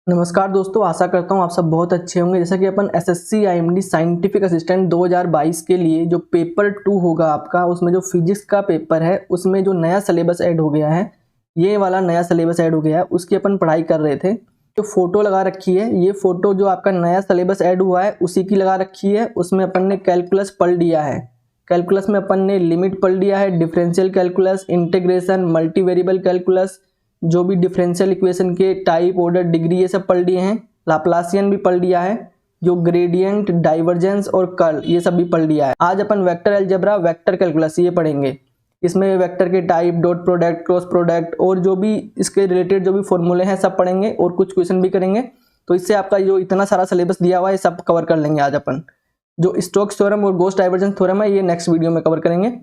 नमस्कार दोस्तों, आशा करता हूँ आप सब बहुत अच्छे होंगे। जैसा कि अपन एसएससी आईएमडी साइंटिफिक असिस्टेंट 2022 के लिए जो पेपर 2 होगा आपका, उसमें जो फिजिक्स का पेपर है उसमें जो नया सिलेबस ऐड हो गया है, ये वाला नया सिलेबस ऐड हो गया है, उसकी अपन पढ़ाई कर रहे थे। जो फोटो लगा रखी है, ये फोटो जो आपका नया सिलेबस ऐड हुआ है उसी की लगा रखी है। उसमें अपन ने कैलकुलस पढ़ लिया है। कैलकुलस में अपन ने लिमिट पढ़ लिया है, differential calculus, integration, multivariable calculus, जो भी डिफरेंशियल इक्वेशन के टाइप, ऑर्डर, डिग्री, ये सब पढ़ लिए हैं। लाप्लासियन भी पढ़ लिया है। जो ग्रेडियंट, डाइवर्जेंस और कर्ल, ये सब भी पढ़ लिया है। आज अपन वेक्टर अलजेब्रा, वेक्टर कैलकुलस ये पढ़ेंगे। इसमें वेक्टर के type, dot product, cross product और जो भी इसके रिलेटेड जो भी फॉर्मूले हैं सब पढ़ेंगे और कुछ क्वेश्चन भी करेंगे। तो इससे आपका जो इतना सारा सिलेबस दिया हुआ है सब कवर कर लेंगे आज अपन। जो स्टोक्स थ्योरम और गॉस डाइवर्जेंस थ्योरम है ये नेक्स्ट वीडियो में कवर करेंगे।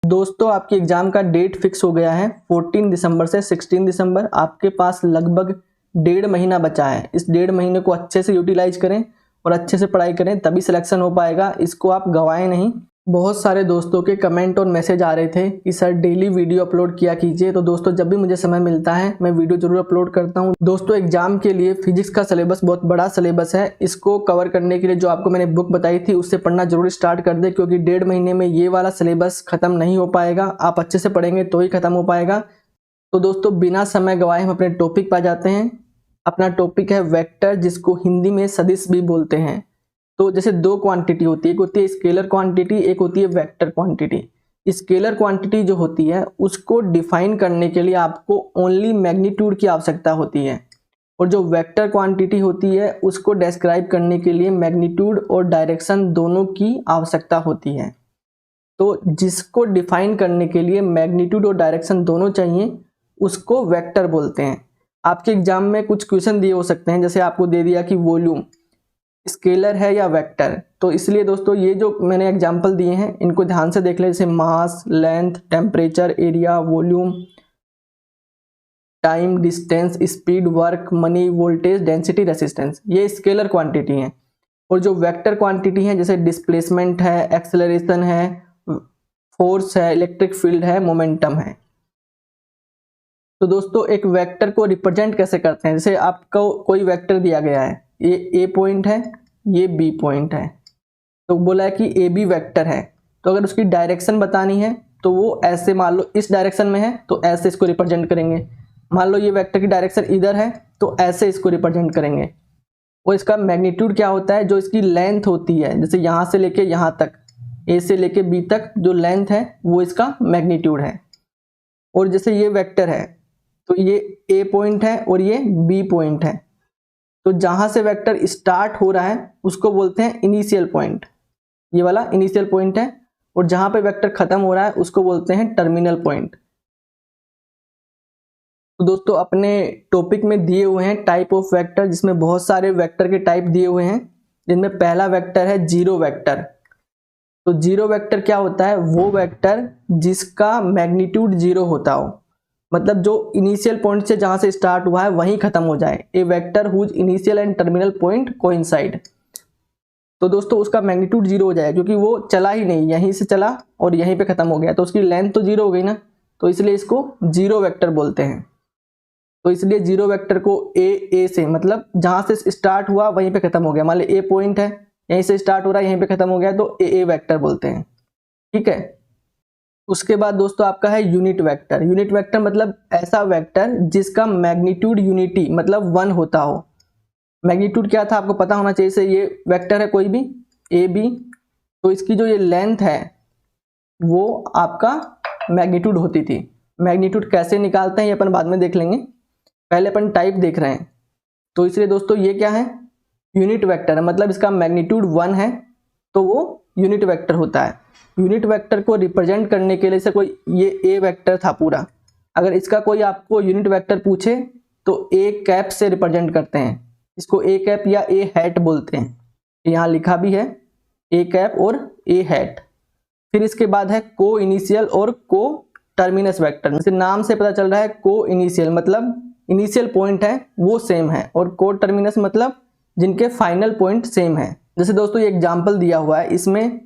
दोस्तों, आपकी एग्जाम का डेट फिक्स हो गया है 14 दिसंबर से 16 दिसंबर। आपके पास लगभग 1.5 महीना बचा है। इस 1.5 महीने को अच्छे से यूटिलाइज करें और अच्छे से पढ़ाई करें, तभी सिलेक्शन हो पाएगा। इसको आप गंवाएं नहीं। बहुत सारे दोस्तों के कमेंट और मैसेज आ रहे थे कि सर डेली वीडियो अपलोड किया कीजिए। तो दोस्तों, जब भी मुझे समय मिलता है मैं वीडियो जरूर अपलोड करता हूं। दोस्तों, एग्जाम के लिए फिजिक्स का सिलेबस बहुत बड़ा सिलेबस है। इसको कवर करने के लिए जो आपको मैंने बुक बताई थी उससे पढ़ना जरूर स्टार्ट कर दे, क्योंकि 1.5 महीने में ये वाला सिलेबस खत्म नहीं हो पाएगा। आप अच्छे से पढ़ेंगे तो ही खत्म हो पाएगा। तो दोस्तों, बिना समय गवाए हम अपने टॉपिक पर जाते हैं। अपना टॉपिक है वेक्टर, जिसको हिंदी में सदिश भी बोलते हैं। तो जैसे दो क्वांटिटी होती है, एक होती है स्केलर क्वांटिटी, एक होती है वेक्टर क्वांटिटी। स्केलर क्वांटिटी जो होती है उसको डिफाइन करने के लिए आपको ओनली मैग्नीट्यूड की आवश्यकता होती है, और जो वेक्टर क्वांटिटी होती है उसको डिस्क्राइब करने के लिए मैग्नीट्यूड और डायरेक्शन दोनों की आवश्यकता होती है। तो जिसको डिफाइन करने के लिए मैग्नीट्यूड और डायरेक्शन दोनों चाहिए उसको वेक्टर बोलते हैं। आपके एग्जाम में कुछ क्वेश्चन दिए हो सकते हैं, जैसे आपको दे दिया कि वॉल्यूम स्केलर है या वेक्टर। तो इसलिए दोस्तों, ये जो मैंने एग्जांपल दिए हैं इनको ध्यान से देख लें। जैसे mass, length, temperature, area, volume, time, distance, speed, work, money, voltage, density, resistance, ये स्केलर क्वांटिटी हैं। और जो वेक्टर क्वांटिटी है, जैसे डिस्प्लेसमेंट है, एक्सेलरेशन है, फोर्स है, इलेक्ट्रिक फील्ड है, मोमेंटम है। तो दोस्तों, एक वेक्टर को रिप्रेजेंट कैसे करते हैं? जैसे आपको कोई वेक्टर दिया गया है, ये ए पॉइंट है, ये बी पॉइंट है, तो बोला है कि ए बी वेक्टर है। तो अगर उसकी डायरेक्शन बतानी है तो वो ऐसे, मान लो इस डायरेक्शन में है तो ऐसे इसको रिप्रेजेंट करेंगे। मान लो ये वेक्टर की डायरेक्शन इधर है तो ऐसे इसको रिप्रेजेंट करेंगे। और इसका मैग्नीट्यूड क्या होता है? जो इसकी लेंथ होती है, जैसे यहाँ से लेके यहाँ तक, ए से लेके बी तक जो लेंथ है वो इसका मैग्नीट्यूड है। और जैसे ये वेक्टर है तो ये ए पॉइंट है और ये बी पॉइंट है, तो जहां से वेक्टर स्टार्ट हो रहा है उसको बोलते हैं इनिशियल पॉइंट। ये वाला इनिशियल पॉइंट है। और जहां पे वेक्टर खत्म हो रहा है उसको बोलते हैं टर्मिनल पॉइंट। तो दोस्तों, अपने टॉपिक में दिए हुए हैं टाइप ऑफ वेक्टर, जिसमें बहुत सारे वेक्टर के टाइप दिए हुए हैं, जिनमें पहला वेक्टर है जीरो वेक्टर। तो जीरो वेक्टर क्या होता है? वो वेक्टर जिसका मैग्नीट्यूड जीरो होता हो, मतलब जो इनिशियल पॉइंट से जहां से स्टार्ट हुआ है वहीं खत्म हो जाए। A vector whose initial and terminal point coincide. तो दोस्तों, उसका मैग्नीट्यूड जीरो हो जाए, क्योंकि वो चला ही नहीं, यहीं से चला और यहीं पे खत्म हो गया, तो उसकी लेंथ तो जीरो हो गई ना। तो इसलिए इसको जीरो वेक्टर बोलते हैं। तो इसलिए जीरो वेक्टर को ए से, मतलब जहां से स्टार्ट हुआ वहीं पे खत्म हो गया। मान लो ए पॉइंट है, यहीं से स्टार्ट हो रहा है, यहीं पे खत्म हो गया, तो ए वेक्टर बोलते हैं। ठीक है। उसके बाद दोस्तों आपका है यूनिट वेक्टर। यूनिट वेक्टर मतलब ऐसा वेक्टर जिसका मैग्नीट्यूड यूनिटी मतलब 1 होता हो। मैग्नीट्यूड क्या था आपको पता होना चाहिए। से ये वेक्टर है कोई भी ए बी, तो इसकी जो ये लेंथ है वो आपका मैग्नीट्यूड होती थी। मैग्नीट्यूड कैसे निकालते हैं ये अपन बाद में देख लेंगे, पहले अपन टाइप देख रहे हैं। तो इसलिए दोस्तों ये क्या है? यूनिट वेक्टर है, मतलब इसका मैग्नीट्यूड 1 है तो वो यूनिट वेक्टर होता है। यूनिट वेक्टर को रिप्रेजेंट करने के लिए से कोई ये ए वेक्टर था पूरा, अगर इसका कोई आपको यूनिट वेक्टर पूछे तो ए कैप से रिप्रेजेंट करते हैं। इसको ए कैप या ए हैट बोलते हैं। यहाँ लिखा भी है ए कैप और ए हैट। फिर इसके बाद है को इनिशियल और को टर्मिनस वेक्टर। जैसे नाम से पता चल रहा है, को इनिशियल मतलब इनिशियल पॉइंट है वो सेम है, और को टर्मिनस मतलब जिनके फाइनल पॉइंट सेम है। जैसे दोस्तों ये एग्जाम्पल दिया हुआ है, इसमें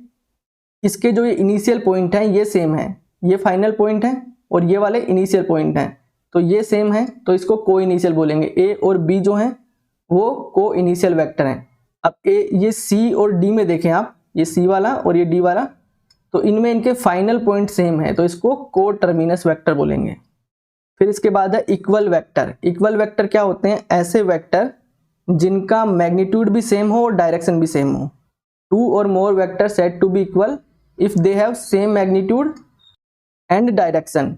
इसके जो ये इनिशियल पॉइंट है ये सेम है, ये फाइनल पॉइंट है और ये वाले इनिशियल पॉइंट हैं, तो ये सेम है, तो इसको को इनिशियल बोलेंगे। ए और बी जो हैं वो को इनिशियल वेक्टर हैं। अब ये सी और डी में देखें आप, ये सी वाला और ये डी वाला, तो इनमें इनके फाइनल पॉइंट सेम है, तो इसको को टर्मिनस वेक्टर बोलेंगे। फिर इसके बाद है इक्वल वेक्टर। इक्वल वेक्टर क्या होते हैं? ऐसे वेक्टर जिनका मैग्नीट्यूड भी सेम हो और डायरेक्शन भी सेम हो। टू और more vector said to be equal if they have same magnitude and direction.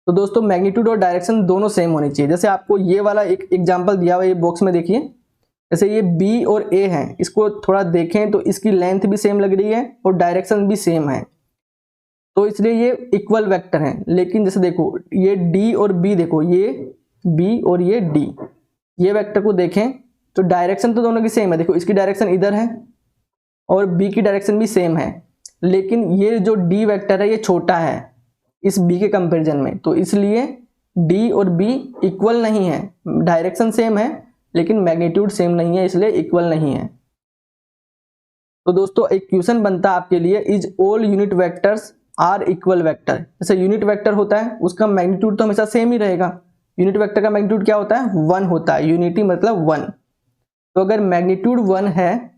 तो दोस्तों मैग्नीट्यूड और डायरेक्शन दोनों सेम होनी चाहिए। जैसे आपको ये वाला एक एग्जांपल दिया हुआ है, ये बॉक्स में देखिए, जैसे ये बी और ए है, इसको थोड़ा देखें तो इसकी लेंथ भी सेम लग रही है और डायरेक्शन भी सेम है, तो इसलिए ये इक्वल वेक्टर हैं। लेकिन जैसे देखो ये डी और बी, देखो ये बी और ये डी, ये वेक्टर को देखें तो डायरेक्शन तो दोनों की सेम है। देखो इसकी डायरेक्शन इधर है और बी की डायरेक्शन भी सेम है, लेकिन ये जो डी वेक्टर है ये छोटा है इस बी के कंपैरिजन में, तो इसलिए डी और बी इक्वल नहीं है। डायरेक्शन सेम है लेकिन मैग्नीट्यूड सेम नहीं है, इसलिए इक्वल नहीं है। तो दोस्तों एक क्वेश्चन बनता है आपके लिए, is all unit vectors are equal vector. जैसे यूनिट वेक्टर होता है उसका मैग्नीट्यूड तो हमेशा सेम ही रहेगा। यूनिट वेक्टर का मैग्नीट्यूड क्या होता है? 1 होता है। यूनिटी मतलब 1। तो अगर मैग्नीट्यूड 1 है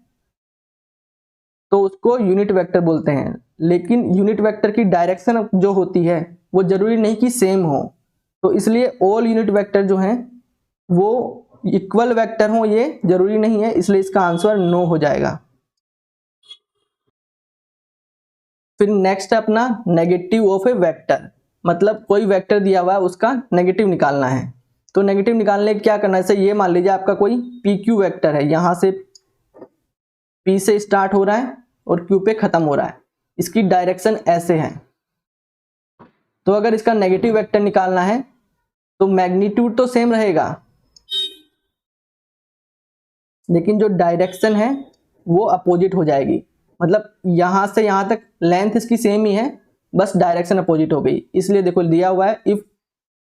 तो उसको यूनिट वेक्टर बोलते हैं। लेकिन यूनिट वेक्टर की डायरेक्शन जो होती है वो जरूरी नहीं कि सेम हो, तो इसलिए ऑल यूनिट वेक्टर जो हैं वो इक्वल वेक्टर हो ये जरूरी नहीं है, इसलिए इसका आंसर नो हो जाएगा। फिर नेक्स्ट है अपना नेगेटिव ऑफ ए वेक्टर, मतलब कोई वेक्टर दिया हुआ है उसका नेगेटिव निकालना है। तो नेगेटिव निकालने के क्या करना है? जैसे ये मान लीजिए आपका कोई पी क्यू वेक्टर है, यहां से पी से स्टार्ट हो रहा है और क्यू पे खत्म हो रहा है, इसकी डायरेक्शन ऐसे है। तो अगर इसका नेगेटिव वेक्टर निकालना है तो मैग्नीट्यूड तो सेम रहेगा, लेकिन जो डायरेक्शन है वो अपोजिट हो जाएगी। मतलब यहां से यहां तक लेंथ इसकी सेम ही है, बस डायरेक्शन अपोजिट हो गई। इसलिए देखो दिया हुआ है, if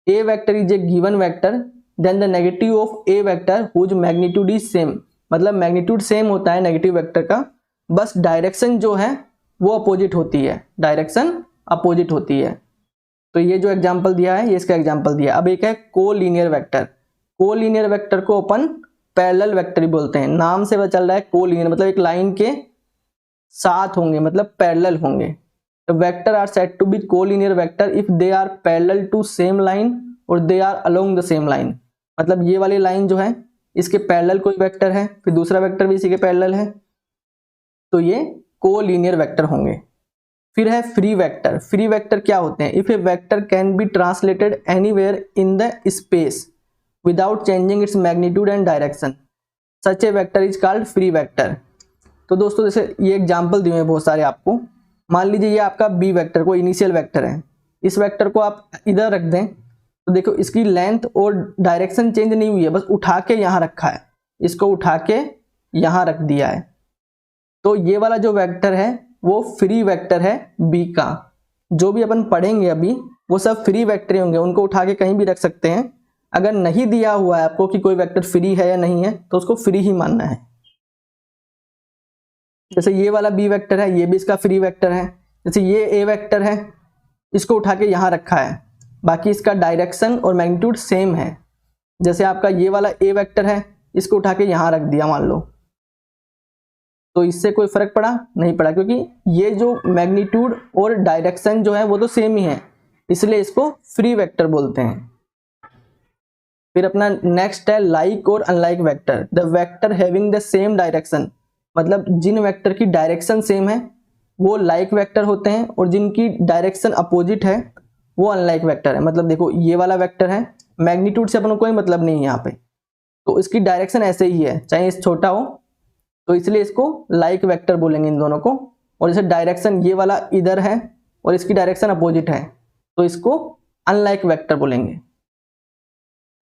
A vector is a given vector then the negative of A vector whose magnitude is same. मतलब मैग्नीट्यूड सेम होता है नेगेटिव वेक्टर का, बस डायरेक्शन जो है वो अपोजिट होती है, डायरेक्शन अपोजिट होती है। तो ये जो एग्जांपल दिया है ये इसका एग्जांपल दिया। अब एक है कोलीनियर वेक्टर। कोलीनियर वेक्टर को अपन पैरेलल वेक्टर ही बोलते हैं। नाम से पता चल रहा है कोलीनियर मतलब एक लाइन के साथ होंगे, मतलब पैरेलल होंगे। The vector are said to be collinear vector if they are parallel to same line और they are along the same line। मतलब ये वाली लाइन जो है इसके पैरेलल कोई वेक्टर है, फिर दूसरा वेक्टर भी इसी के पैरेलल है, तो ये कोलीनियर वेक्टर होंगे। फिर है फ्री वेक्टर। फ्री वेक्टर क्या होते हैं? If A vector can be translated anywhere in the space without changing its magnitude and direction, such A vector is called free vector. तो दोस्तों जैसे ये एग्जाम्पल दिए हैं बहुत सारे आपको। मान लीजिए ये आपका बी वेक्टर को इनिशियल वेक्टर है, इस वेक्टर को आप इधर रख दें तो देखो इसकी लेंथ और डायरेक्शन चेंज नहीं हुई है, बस उठा के यहाँ रखा है, इसको उठा के यहाँ रख दिया है। तो ये वाला जो वेक्टर है वो फ्री वेक्टर है बी का। जो भी अपन पढ़ेंगे अभी वो सब फ्री वेक्टर होंगे, उनको उठा के कहीं भी रख सकते हैं। अगर नहीं दिया हुआ है आपको कि कोई वेक्टर फ्री है या नहीं है तो उसको फ्री ही मानना है। जैसे ये वाला बी वेक्टर है, ये भी इसका फ्री वेक्टर है। जैसे ये ए वेक्टर है, इसको उठा के यहाँ रखा है, बाकी इसका डायरेक्शन और मैग्नीट्यूड सेम है। जैसे आपका ये वाला ए वेक्टर है, इसको उठा के यहाँ रख दिया मान लो, तो इससे कोई फर्क पड़ा? नहीं पड़ा, क्योंकि ये जो मैग्नीट्यूड और डायरेक्शन जो है वो तो सेम ही है, इसलिए इसको फ्री वेक्टर बोलते हैं। फिर अपना नेक्स्ट है लाइक और unlike vector. The vector having the same direction, मतलब जिन वेक्टर की डायरेक्शन सेम है वो लाइक वेक्टर होते हैं, और जिनकी डायरेक्शन अपोजिट है वो अनलाइक वेक्टर है। मतलब देखो ये वाला वेक्टर है, मैग्नीट्यूड से अपन को कोई मतलब नहीं है यहाँ पे, तो इसकी डायरेक्शन ऐसे ही है चाहे इस छोटा हो, तो इसलिए इसको लाइक वेक्टर बोलेंगे इन दोनों को। और जैसे डायरेक्शन ये वाला इधर है और इसकी डायरेक्शन अपोजिट है, तो इसको अनलाइक वेक्टर बोलेंगे।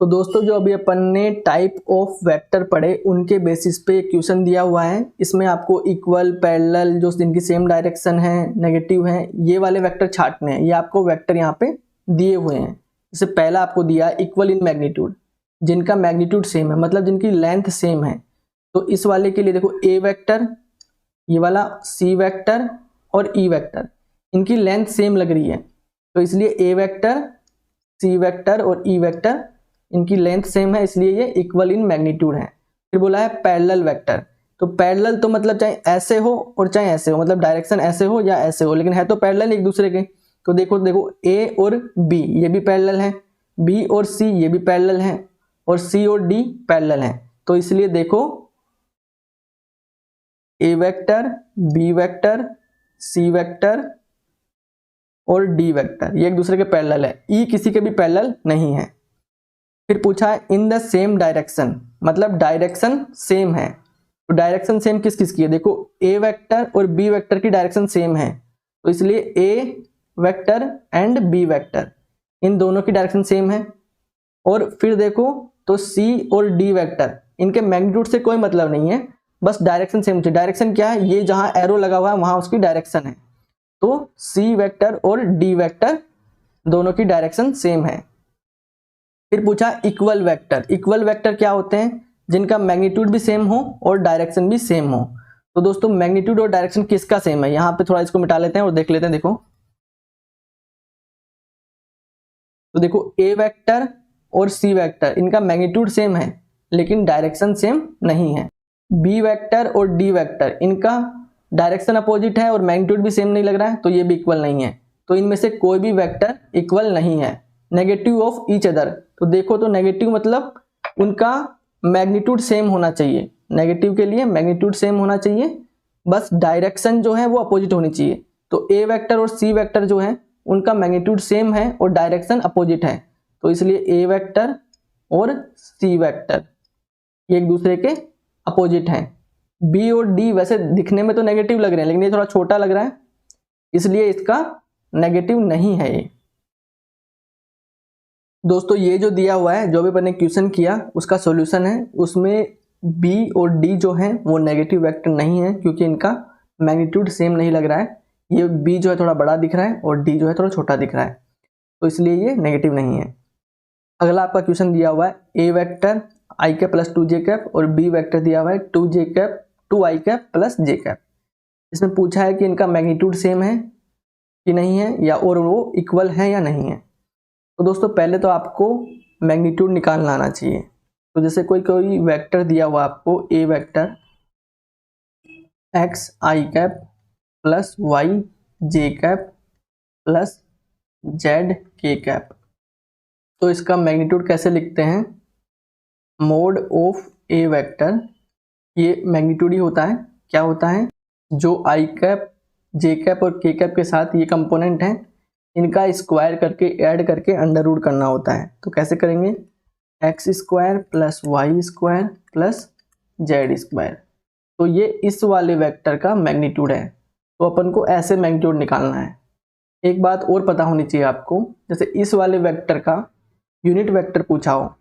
तो दोस्तों जो अभी अपन ने टाइप ऑफ वेक्टर पढ़े उनके बेसिस पे क्वेश्चन दिया हुआ है। इसमें आपको इक्वल, पैरेलल, जो जिनकी सेम डायरेक्शन है, नेगेटिव है, ये वाले वेक्टर छांटने हैं। ये आपको वेक्टर यहाँ पे दिए हुए हैं। जैसे पहला आपको दिया इक्वल इन मैग्नीट्यूड, जिनका मैग्नीट्यूड सेम है, मतलब जिनकी लेंथ सेम है। तो इस वाले के लिए देखो ए वेक्टर, ये वाला सी वेक्टर और ई वेक्टर, इनकी लेंथ सेम लग रही है, तो इसलिए ए वेक्टर, सी वेक्टर और ई वेक्टर इनकी लेंथ सेम है, इसलिए ये इक्वल इन मैग्नीट्यूड है। फिर बोला है पैरेलल वेक्टर, तो पैरेलल तो मतलब चाहे ऐसे हो और चाहे ऐसे हो, मतलब डायरेक्शन ऐसे हो या ऐसे हो, लेकिन है तो पैरेलल एक दूसरे के। तो देखो ए और बी ये भी पैरेलल है, बी और सी ये भी पैरेलल है, और सी और डी पैरेलल है। तो इसलिए देखो ए vector, B vector, C vector और डी वेक्टर ये एक दूसरे के पैरेलल है, ई किसी के भी पैरेलल नहीं है। फिर पूछा है इन द सेम डायरेक्शन, मतलब डायरेक्शन सेम है। तो डायरेक्शन सेम किस किस की है, देखो ए वेक्टर और बी वेक्टर की डायरेक्शन सेम है, तो इसलिए A vector and B vector इन दोनों की डायरेक्शन सेम है। और फिर देखो तो सी और डी वेक्टर इनके मैग्नीट्यूड से कोई मतलब नहीं है, बस डायरेक्शन सेम चाहिए। डायरेक्शन क्या है, ये जहां एरो लगा हुआ है वहां उसकी डायरेक्शन है, तो सी वेक्टर और डी वेक्टर दोनों की डायरेक्शन सेम है। फिर पूछा इक्वल वेक्टर, इक्वल वेक्टर क्या होते हैं, जिनका मैग्नीट्यूड भी सेम हो और डायरेक्शन भी सेम हो। तो दोस्तों मैग्नीट्यूड और डायरेक्शन किसका सेम है, यहां पे थोड़ा इसको मिटा लेते हैं और देख लेते हैं। देखो तो देखो ए वेक्टर और सी वेक्टर इनका मैग्नीट्यूड सेम है लेकिन डायरेक्शन सेम नहीं है। बी वेक्टर और डी वेक्टर इनका डायरेक्शन अपोजिट है और मैग्नीट्यूड भी सेम नहीं लग रहा है, तो ये भी इक्वल नहीं है। तो इनमें से कोई भी वेक्टर इक्वल नहीं है, नेगेटिव ऑफ ईच अदर। तो देखो तो नेगेटिव मतलब उनका मैग्नीट्यूड सेम होना चाहिए, नेगेटिव के लिए मैग्नीट्यूड सेम होना चाहिए, बस डायरेक्शन जो है वो अपोजिट होनी चाहिए। तो ए वेक्टर और सी वेक्टर जो है उनका मैग्नीट्यूड सेम है और डायरेक्शन अपोजिट है, तो इसलिए ए वेक्टर और सी वेक्टर ये एक दूसरे के अपोजिट हैं। बी और डी वैसे दिखने में तो नेगेटिव लग रहे हैं लेकिन ये थोड़ा छोटा लग रहा है, इसलिए इसका नेगेटिव नहीं है ये। दोस्तों ये जो दिया हुआ है, जो भी मैंने क्वेश्चन किया उसका सॉल्यूशन है, उसमें बी और डी जो है वो नेगेटिव वेक्टर नहीं है क्योंकि इनका मैग्नीट्यूड सेम नहीं लग रहा है। ये बी जो है थोड़ा बड़ा दिख रहा है और डी जो है थोड़ा छोटा दिख रहा है, तो इसलिए ये नेगेटिव नहीं है। अगला आपका क्वेश्चन दिया हुआ है A vector I cap plus 2j cap और बी वेक्टर दिया हुआ है 2j cap 2i cap plus j cap. इसमें पूछा है कि इनका मैग्नीट्यूड सेम है कि नहीं है, या और वो इक्वल है या नहीं है। तो दोस्तों पहले तो आपको मैग्नीट्यूड निकालना आना चाहिए। तो जैसे कोई वेक्टर दिया हुआ आपको ए वेक्टर एक्स आई कैप प्लस वाई जे कैप प्लस जेड के कैप, तो इसका मैग्नीट्यूड कैसे लिखते हैं, मोड ऑफ ए वेक्टर, ये मैग्नीट्यूड ही होता है। क्या होता है, जो आई कैप जे कैप और के कैप के साथ ये कंपोनेंट हैं इनका स्क्वायर करके ऐड करके अंडर रूट करना होता है। तो कैसे करेंगे, X square plus Y square plus Z square, तो ये इस वाले वेक्टर का मैग्नीट्यूड है। तो अपन को ऐसे मैग्नीट्यूड निकालना है। एक बात और पता होनी चाहिए आपको, जैसे इस वाले वेक्टर का यूनिट वेक्टर पूछा हो,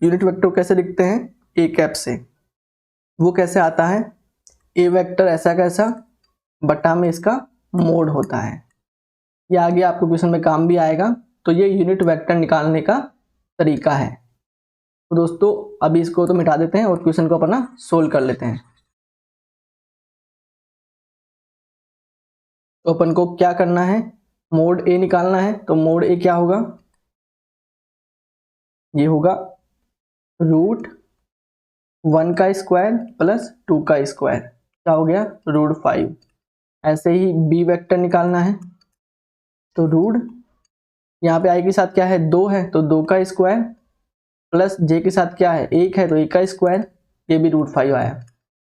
यूनिट वेक्टर कैसे लिखते हैं, ए कैप से, वो कैसे आता है, ए वेक्टर ऐसा कैसा बटा में इसका मोड होता है। ये आगे आपको क्वेश्चन में काम भी आएगा। तो ये यूनिट वेक्टर निकालने का तरीका है। तो दोस्तों अभी इसको तो मिटा देते हैं और क्वेश्चन को अपना सोल्व कर लेते हैं। तो अपन को क्या करना है, मोड ए निकालना है। तो मोड ए क्या होगा, ये होगा √1 का स्क्वायर प्लस 2 का स्क्वायर, क्या हो गया √5। ऐसे ही बी वेक्टर निकालना है। तो रूट यहाँ पे आई के साथ क्या है 2 है, तो 2 का स्क्वायर प्लस जे के साथ क्या है 1 है, तो 1 का स्क्वायर, ये भी √5 आया।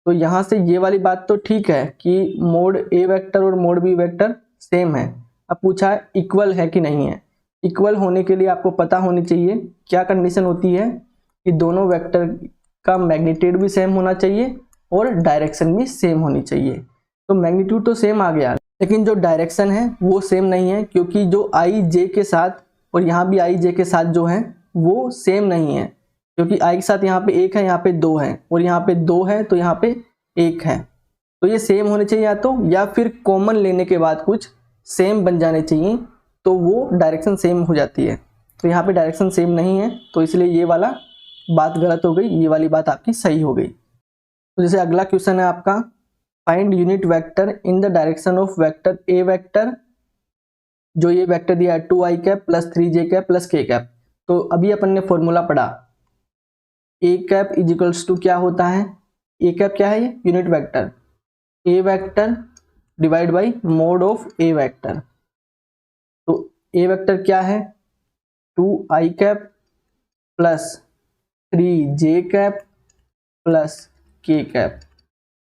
तो यहाँ से ये वाली बात तो ठीक है कि मोड ए वेक्टर और मोड बी वेक्टर सेम है। अब पूछा है इक्वल है कि नहीं है। इक्वल होने के लिए आपको पता होनी चाहिए क्या कंडीशन होती है कि दोनों वेक्टर का मैग्नीट्यूड भी सेम होना चाहिए और डायरेक्शन भी सेम होनी चाहिए। तो मैग्नीट्यूड तो सेम आ गया लेकिन जो डायरेक्शन है वो सेम नहीं है, क्योंकि जो आई जे के साथ और यहाँ भी आई जे के साथ जो है वो सेम नहीं है, क्योंकि आई के साथ यहाँ पे 1 है, यहाँ पे 2 है, और यहाँ पे 2 है तो यहाँ पे 1 है। तो ये सेम होने चाहिए या फिर कॉमन लेने के बाद कुछ सेम बन जाने चाहिए, तो वो डायरेक्शन सेम हो जाती है। तो यहाँ पे डायरेक्शन सेम नहीं है, तो इसलिए ये वाला बात गलत हो गई, ये वाली बात आपकी सही हो गई। तो जैसे अगला क्वेश्चन है आपका, find unit vector in the direction of vector A vector, जो ये वेक्टर दिया है 2i cap plus 3j cap plus k cap. तो अभी अपन ने फॉर्मूला पढ़ा, ए कैप इज इक्वल्स टू क्या होता है, ए कैप क्या है, ये unit vector, A vector divide by mode of A vector. तो ए वेक्टर क्या है, 2i cap plus 3j cap plus k cap.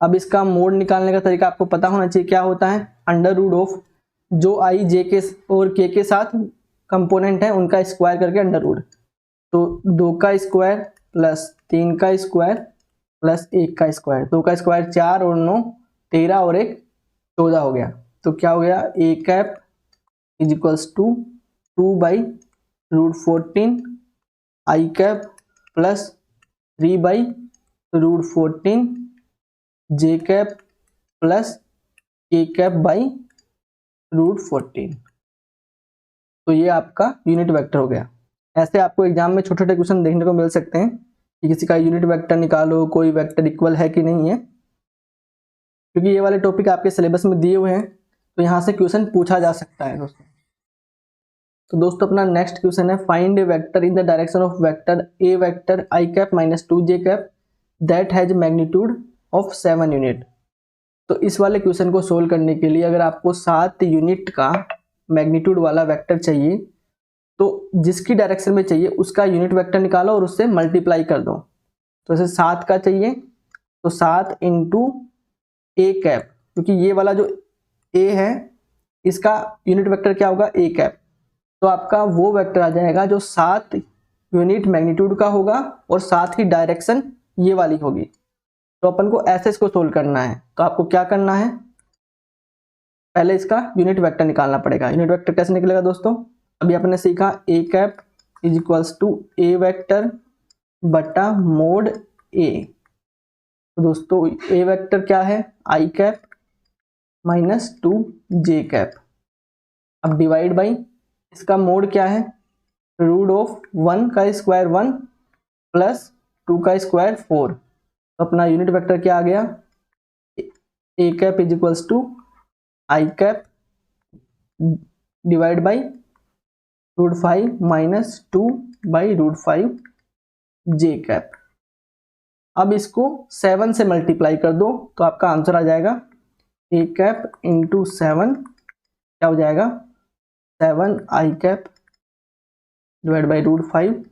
अब इसका मोड निकालने का तरीका आपको पता होना चाहिए, क्या होता है, अंडर रूट ऑफ जो i j के और k के साथ कंपोनेंट है उनका स्क्वायर करके अंडर रूट, तो 2 का स्क्वायर प्लस 3 का स्क्वायर प्लस 1 का स्क्वायर, 2 का स्क्वायर 4 और 9 13 और 1 14 हो गया। तो क्या हो गया, ए cap is equals to 2/√14 i cap plus 3/√14 j cap plus k cap by √14। तो ये आपका यूनिट वेक्टर हो गया। ऐसे आपको एग्जाम में छोटे छोटे क्वेश्चन देखने को मिल सकते हैं कि किसी का यूनिट वेक्टर निकालो, कोई वेक्टर इक्वल है कि नहीं है, क्योंकि ये वाले टॉपिक आपके सिलेबस में दिए हुए हैं, तो यहाँ से क्वेश्चन पूछा जा सकता है दोस्तों। तो दोस्तों अपना नेक्स्ट क्वेश्चन है, find A vector in the direction of vector A vector I cap minus 2j cap that has magnitude of 7 unit. तो इस वाले क्वेश्चन को सोल्व करने के लिए अगर आपको 7 यूनिट का मैग्नीट्यूड वाला वेक्टर चाहिए, तो जिसकी डायरेक्शन में चाहिए उसका यूनिट वेक्टर निकालो और उससे मल्टीप्लाई कर दो। तो जैसे 7 का चाहिए तो 7 इंटू ए कैप, क्योंकि ये वाला जो ए है इसका यूनिट वेक्टर क्या होगा, ए कैप, तो आपका वो वेक्टर आ जाएगा जो 7 यूनिट मैग्नीट्यूड का होगा और साथ ही डायरेक्शन ये वाली होगी। तो अपन को ऐसे इसको सोल्व करना है, तो आपको क्या करना है, पहले इसका यूनिट वेक्टर निकालना पड़ेगा। यूनिट वेक्टर कैसे निकलेगा दोस्तों, अभी आपने सीखा A cap is equals to A vector बटा मोड ए। तो दोस्तों ए वेक्टर क्या है, I cap minus 2j cap. अब डिवाइड बाई इसका मोड क्या है, रूट ऑफ 1 का स्क्वायर 1 प्लस 2 का स्क्वायर 4। तो अपना यूनिट वेक्टर क्या आ गया, ए cap is equals to I cap divide by √5 minus 2/√5 J cap. अब इसको 7 से मल्टीप्लाई कर दो तो आपका आंसर आ जाएगा ए कैप इंटू 7 क्या हो जाएगा, 7 I cap divide by √5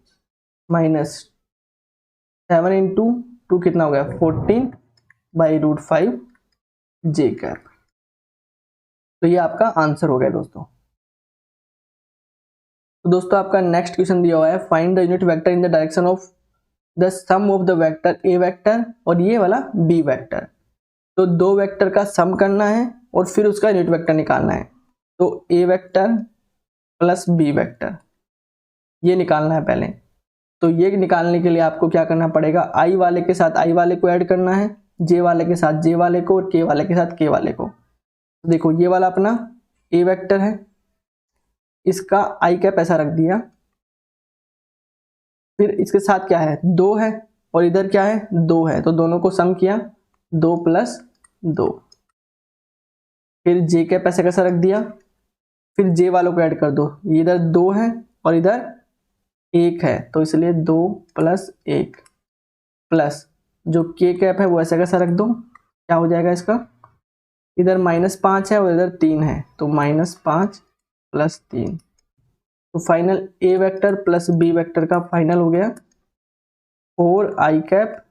minus 7 into 2 कितना हो गया 14/√5 जे कैप। तो ये आपका आंसर हो गया दोस्तों। तो दोस्तों आपका नेक्स्ट क्वेश्चन दिया हुआ है, find the unit vector in the direction of the sum of the vector A vector और ये वाला बी वेक्टर। तो दो वेक्टर का सम करना है और फिर उसका यूनिट वेक्टर निकालना है। तो A vector plus B vector ये निकालना है पहले। तो ये निकालने के लिए आपको क्या करना पड़ेगा, आई वाले के साथ आई वाले को ऐड करना है, जे वाले के साथ जे वाले को और के वाले के साथ के वाले को। तो देखो ये वाला अपना ए वेक्टर है, इसका आई कैप ऐसा रख दिया, फिर इसके साथ क्या है 2 है और इधर क्या है 2 है, तो दोनों को सम किया 2 + 2। फिर जे कैप ऐसा कैसा रख दिया, फिर जे वालों को ऐड कर दो, ये इधर 2 है और इधर 1 है, तो इसलिए 2 + 1 प्लस जो के कैप है वो ऐसा कैसा रख दो, क्या हो जाएगा इसका, इधर -5 है और इधर 3 है, तो -5 + 3। तो फाइनल ए वेक्टर प्लस बी वेक्टर का फाइनल हो गया 4i cap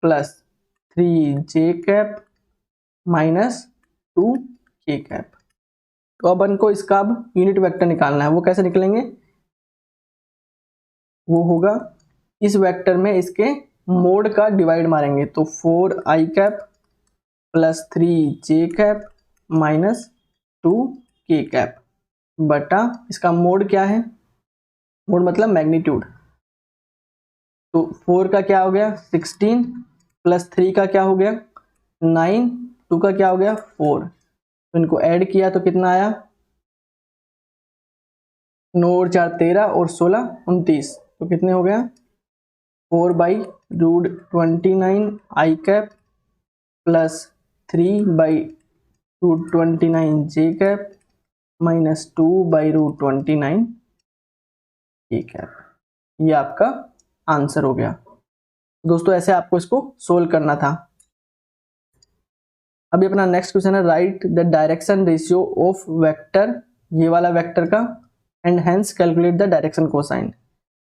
plus 3j cap minus 2k cap. तो अब इनको इसका अब यूनिट वेक्टर निकालना है, वो कैसे निकलेंगे, वो होगा इस वेक्टर में इसके मोड का डिवाइड मारेंगे, तो 4i cap plus 3j cap minus 2k cap बटा इसका मोड क्या है, मोड मतलब मैग्नीट्यूड। तो 4 का क्या हो गया 16 प्लस 3 का क्या हो गया 9, 2 का क्या हो गया 4। तो इनको ऐड किया तो कितना आया 9 और 4 13 और 16 29, तो कितने हो गया 4/√29 आई कैप प्लस 3/√29 जे कैप माइनस 2/√29 के कैप। ये आपका आंसर हो गया। दोस्तों ऐसे आपको इसको सोल्व करना था। अभी अपना नेक्स्ट क्वेश्चन है, right the direction ratio of vector, ये वाला वेक्टर का, and hence calculate the direction cosine.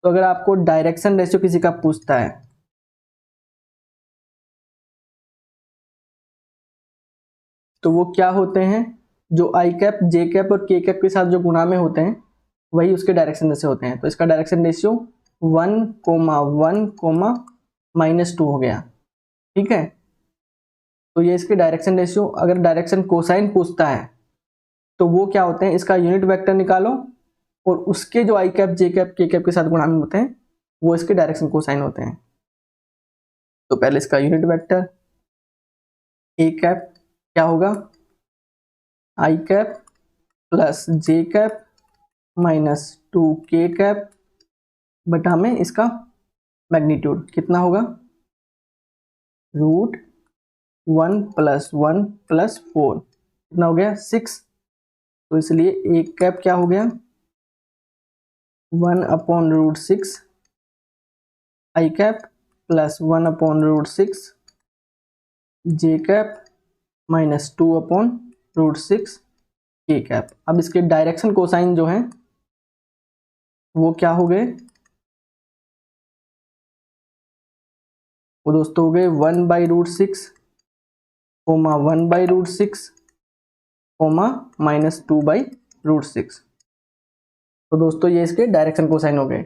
तो अगर आपको डायरेक्शन रेशियो किसी का पूछता है तो वो क्या होते हैं, जो आई कैप, जे कैप और के कैप के साथ जो गुणा में होते हैं वही उसके डायरेक्शन रेशियो होते हैं। तो इसका डायरेक्शन रेशियो 1,1,-2 हो गया। ठीक है, तो ये इसके डायरेक्शन रेशियो। अगर डायरेक्शन कोसाइन पूछता है तो वो क्या होते हैं, इसका यूनिट वेक्टर निकालो और उसके जो आई cap, J cap, K cap के साथ गुणा में होते हैं वो इसके डायरेक्शन कोसाइन होते हैं। तो पहले इसका यूनिट वेक्टर ए कैप क्या होगा, आई कैप प्लस जे कैप माइनस 2 के कैप बटा में इसका मैग्नीट्यूड कितना होगा, √1 + 1 + 4 कितना हो गया 6। तो इसलिए एक कैप क्या हो गया 1/√6 आई कैप प्लस 1/√6 जे कैप माइनस 2/√6 के कैप। अब इसके डायरेक्शन कोसाइन जो है वो क्या हो गए, वो दोस्तों हो गए 1/√6, (1/√6) माइनस 2/√6। तो दोस्तों ये इसके डायरेक्शन कोसाइन हो गए।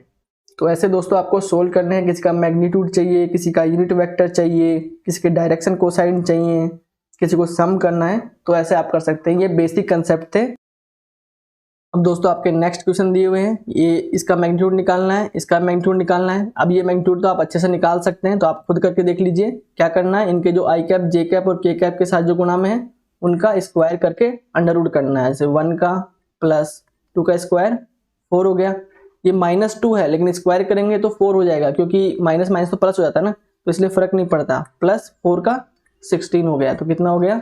तो ऐसे दोस्तों आपको सोल्व करने हैं, किसी का मैग्नीट्यूड चाहिए, किसी का यूनिट वेक्टर चाहिए, किसी के डायरेक्शन कोसाइन चाहिए, किसी को सम करना है, तो ऐसे आप कर सकते हैं। ये बेसिक कंसेप्ट थे। अब दोस्तों आपके नेक्स्ट क्वेश्चन दिए हुए हैं, ये इसका मैग्नीट्यूड निकालना है, इसका मैग्नीट्यूड निकालना है। अब ये मैग्नीट्यूड तो आप अच्छे से निकाल सकते हैं, तो आप खुद करके देख लीजिए। क्या करना है, इनके जो आई कैप, जे कैप और के कैप के साथ जो गुणा में है उनका स्क्वायर करके अंडर रूट करना है। जैसे 1 का प्लस 2 का स्क्वायर 4 हो गया। ये -2 है लेकिन स्क्वायर करेंगे तो 4 हो जाएगा, क्योंकि माइनस माइनस तो प्लस हो जाता है ना, तो इसलिए फर्क नहीं पड़ता। प्लस 4 का 16 हो गया, तो कितना हो गया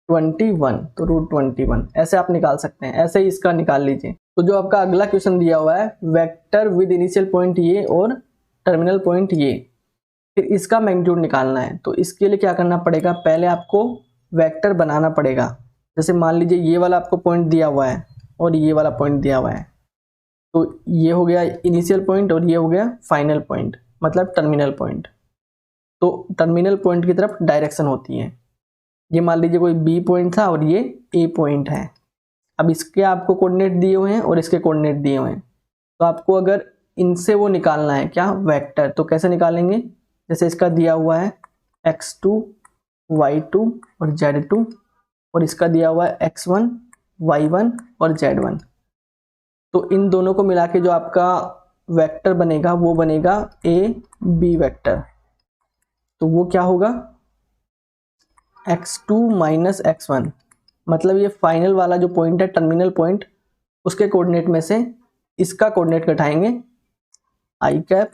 21, तो √21। ऐसे आप निकाल सकते हैं, ऐसे ही इसका निकाल लीजिए। तो जो आपका अगला क्वेश्चन दिया हुआ है, वेक्टर विद इनिशियल पॉइंट ये और टर्मिनल पॉइंट ये, फिर इसका मैग्नीट्यूड निकालना है। तो इसके लिए क्या करना पड़ेगा, पहले आपको वेक्टर बनाना पड़ेगा। जैसे मान लीजिए ये वाला आपको पॉइंट दिया हुआ है और ये वाला पॉइंट दिया हुआ है, तो ये हो गया इनिशियल पॉइंट और ये हो गया फाइनल पॉइंट, मतलब टर्मिनल पॉइंट। तो टर्मिनल पॉइंट की तरफ डायरेक्शन होती है। ये मान लीजिए कोई बी पॉइंट था और ये ए पॉइंट है। अब इसके आपको कोऑर्डिनेट दिए हुए हैं और इसके कोऑर्डिनेट दिए हुए हैं, तो आपको अगर इनसे वो निकालना है क्या, वेक्टर, तो कैसे निकालेंगे। जैसे इसका दिया हुआ है x2, y2 और z2, और इसका दिया हुआ है x1, y1 और z1। तो इन दोनों को मिला के जो आपका वेक्टर बनेगा वो बनेगा ए बी वेक्टर। तो वो क्या होगा x2 माइनस x1, मतलब ये फाइनल वाला जो पॉइंट है, टर्मिनल पॉइंट, उसके कोऑर्डिनेट में से इसका कोऑर्डिनेट घटाएंगे I cap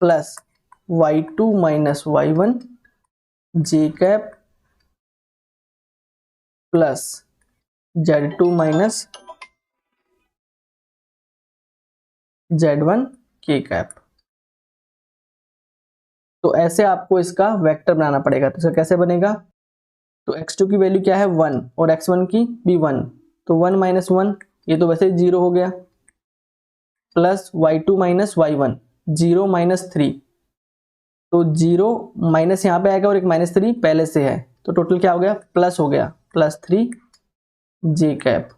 plus y2 minus y1 J cap plus z2 minus z1 K cap. तो ऐसे आपको इसका वेक्टर बनाना पड़ेगा। तो इसका कैसे बनेगा, तो x2 की वैल्यू क्या है 1 और x1 की भी 1, तो 1 माइनस 1 ये तो वैसे 0 हो गया, plus y2 minus y1 0 minus 3, तो 0 माइनस यहाँ पे आएगा और एक -3 पहले से है, तो टोटल क्या हो गया प्लस हो गया, +3 जे cap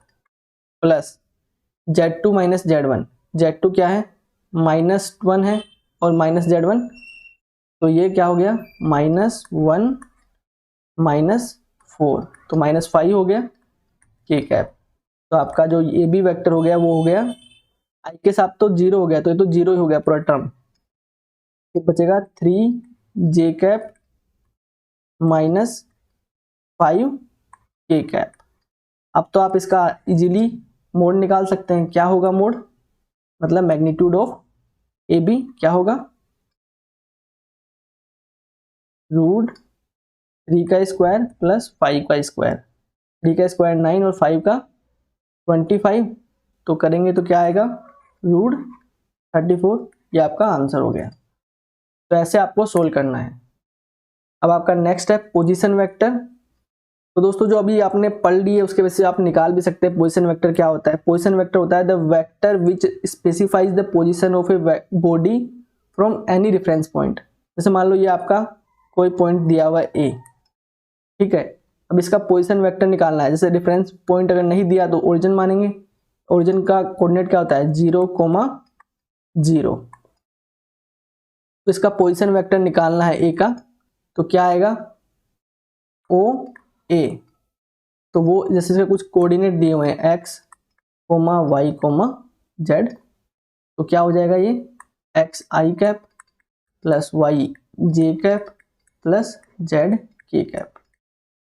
plus z2 minus z1, z2 क्या है -1 है और माइनस z1, तो ये क्या हो गया -1 -4, तो -5 हो गया के कैप। तो आपका जो ये भी वेक्टर हो गया वो हो गया आई के साथ तो 0 हो गया, तो ये तो 0 ही हो गया पूरा टर्म। फिर बचेगा 3 जे कैप -5 के कैप। अब तो आप इसका इजीली मोड निकाल सकते हैं। क्या होगा मोड, मतलब मैग्नीट्यूड ऑफ ए बी क्या होगा, √3 का स्क्वायर प्लस 5 का स्क्वायर, 3 का स्क्वायर 9 और 5 का 25, तो करेंगे तो क्या आएगा √34 ये आपका आंसर हो गया। तो ऐसे आपको सोल्व करना है। अब आपका नेक्स्ट है पोजीशन वेक्टर। तो दोस्तों जो अभी आपने पढ़ ली है उसके वजह से आप निकाल भी सकते हैं पोजीशन वेक्टर क्या होता है। पोजीशन वेक्टर होता है the vector which specifies the position of a body from any reference point. जैसे मान लो ये आपका कोई पॉइंट दिया हुआ है ए, ठीक है। अब इसका पोजीशन वेक्टर निकालना है। जैसे रेफरेंस पॉइंट अगर नहीं दिया तो ओरिजिन मानेंगे। ओरिजिन का कोऑर्डिनेट क्या होता है 0,0। तो इसका पोजीशन वेक्टर निकालना है ए का, तो क्या आएगा ओ ए। तो वो जैसे इसके कुछ कोऑर्डिनेट दिए हुए हैं x, y, z। तो क्या हो जाएगा ये x i cap plus y j cap plus z k cap.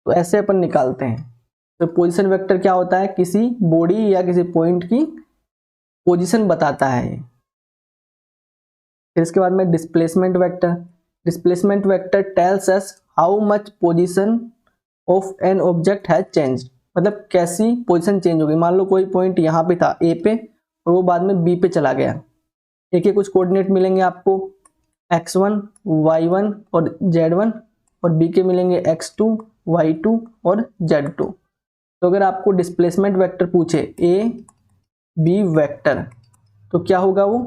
तो ऐसे अपन निकालते हैं। तो पोजीशन वेक्टर क्या होता है, किसी बॉडी या किसी पॉइंट की पोजीशन बताता है। फिर इसके बाद में displacement vector. Displacement vector tells us how much position of an object has changed, मतलब कैसी पोजीशन चेंज होगी। मान लो कोई पॉइंट यहाँ पे था ए पे और वो बाद में बी पे चला गया। एक एक कुछ कोऑर्डिनेट मिलेंगे आपको x1, y1 और z1, और बी के मिलेंगे x2, y2 और z2। तो अगर आपको डिस्प्लेसमेंट वेक्टर पूछे ए बी वेक्टर, तो क्या होगा वो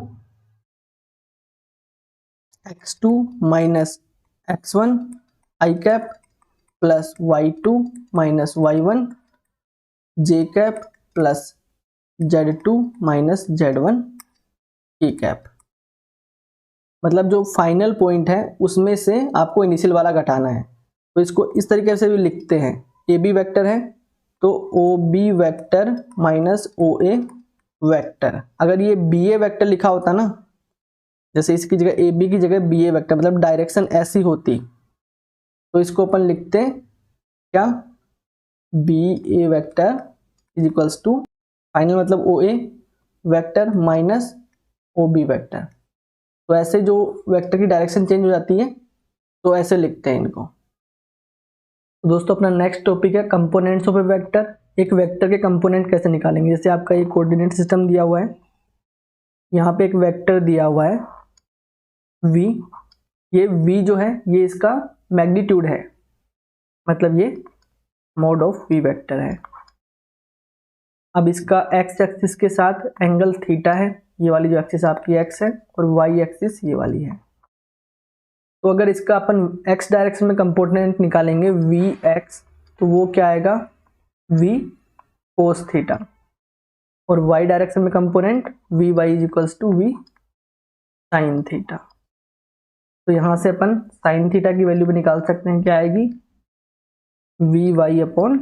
x2 minus x1 i cap plus y2 minus y1 j cap plus z2 minus z1 k cap. मतलब जो फाइनल पॉइंट है उसमें से आपको इनिशियल वाला घटाना है। तो इसको इस तरीके से भी लिखते हैं, ए बी वैक्टर है तो ओ B vector minus O A vector. अगर ये बी ए वैक्टर लिखा होता ना, जैसे इसकी जगह ए बी की जगह बी ए वैक्टर, मतलब डायरेक्शन ऐसी होती, तो इसको अपन लिखते क्या B A vector is equals to final मतलब O A vector minus O B vector. तो ऐसे जो वेक्टर की डायरेक्शन चेंज हो जाती है तो ऐसे लिखते हैं इनको। तो दोस्तों अपना नेक्स्ट टॉपिक है कंपोनेंट्स ऑफ ए वेक्टर। एक वेक्टर के कंपोनेंट कैसे निकालेंगे। जैसे आपका ये कोऑर्डिनेट सिस्टम दिया हुआ है, यहाँ पे एक वेक्टर दिया हुआ है v। ये v जो है ये इसका मैग्नीट्यूड है, मतलब ये मोड ऑफ v वेक्टर है। अब इसका x एक्सिस के साथ एंगल थीटा है, ये वाली जो एक्सिस आपकी x है, और y एक्सिस ये वाली है। तो अगर इसका अपन x डायरेक्शन में कंपोनेंट निकालेंगे vx, तो वो क्या आएगा v cos थीटा, और y डायरेक्शन में component vy is equals to v sin theta. तो यहाँ से अपन sin थीटा की वैल्यू भी निकाल सकते हैं, क्या आएगी vy अपॉन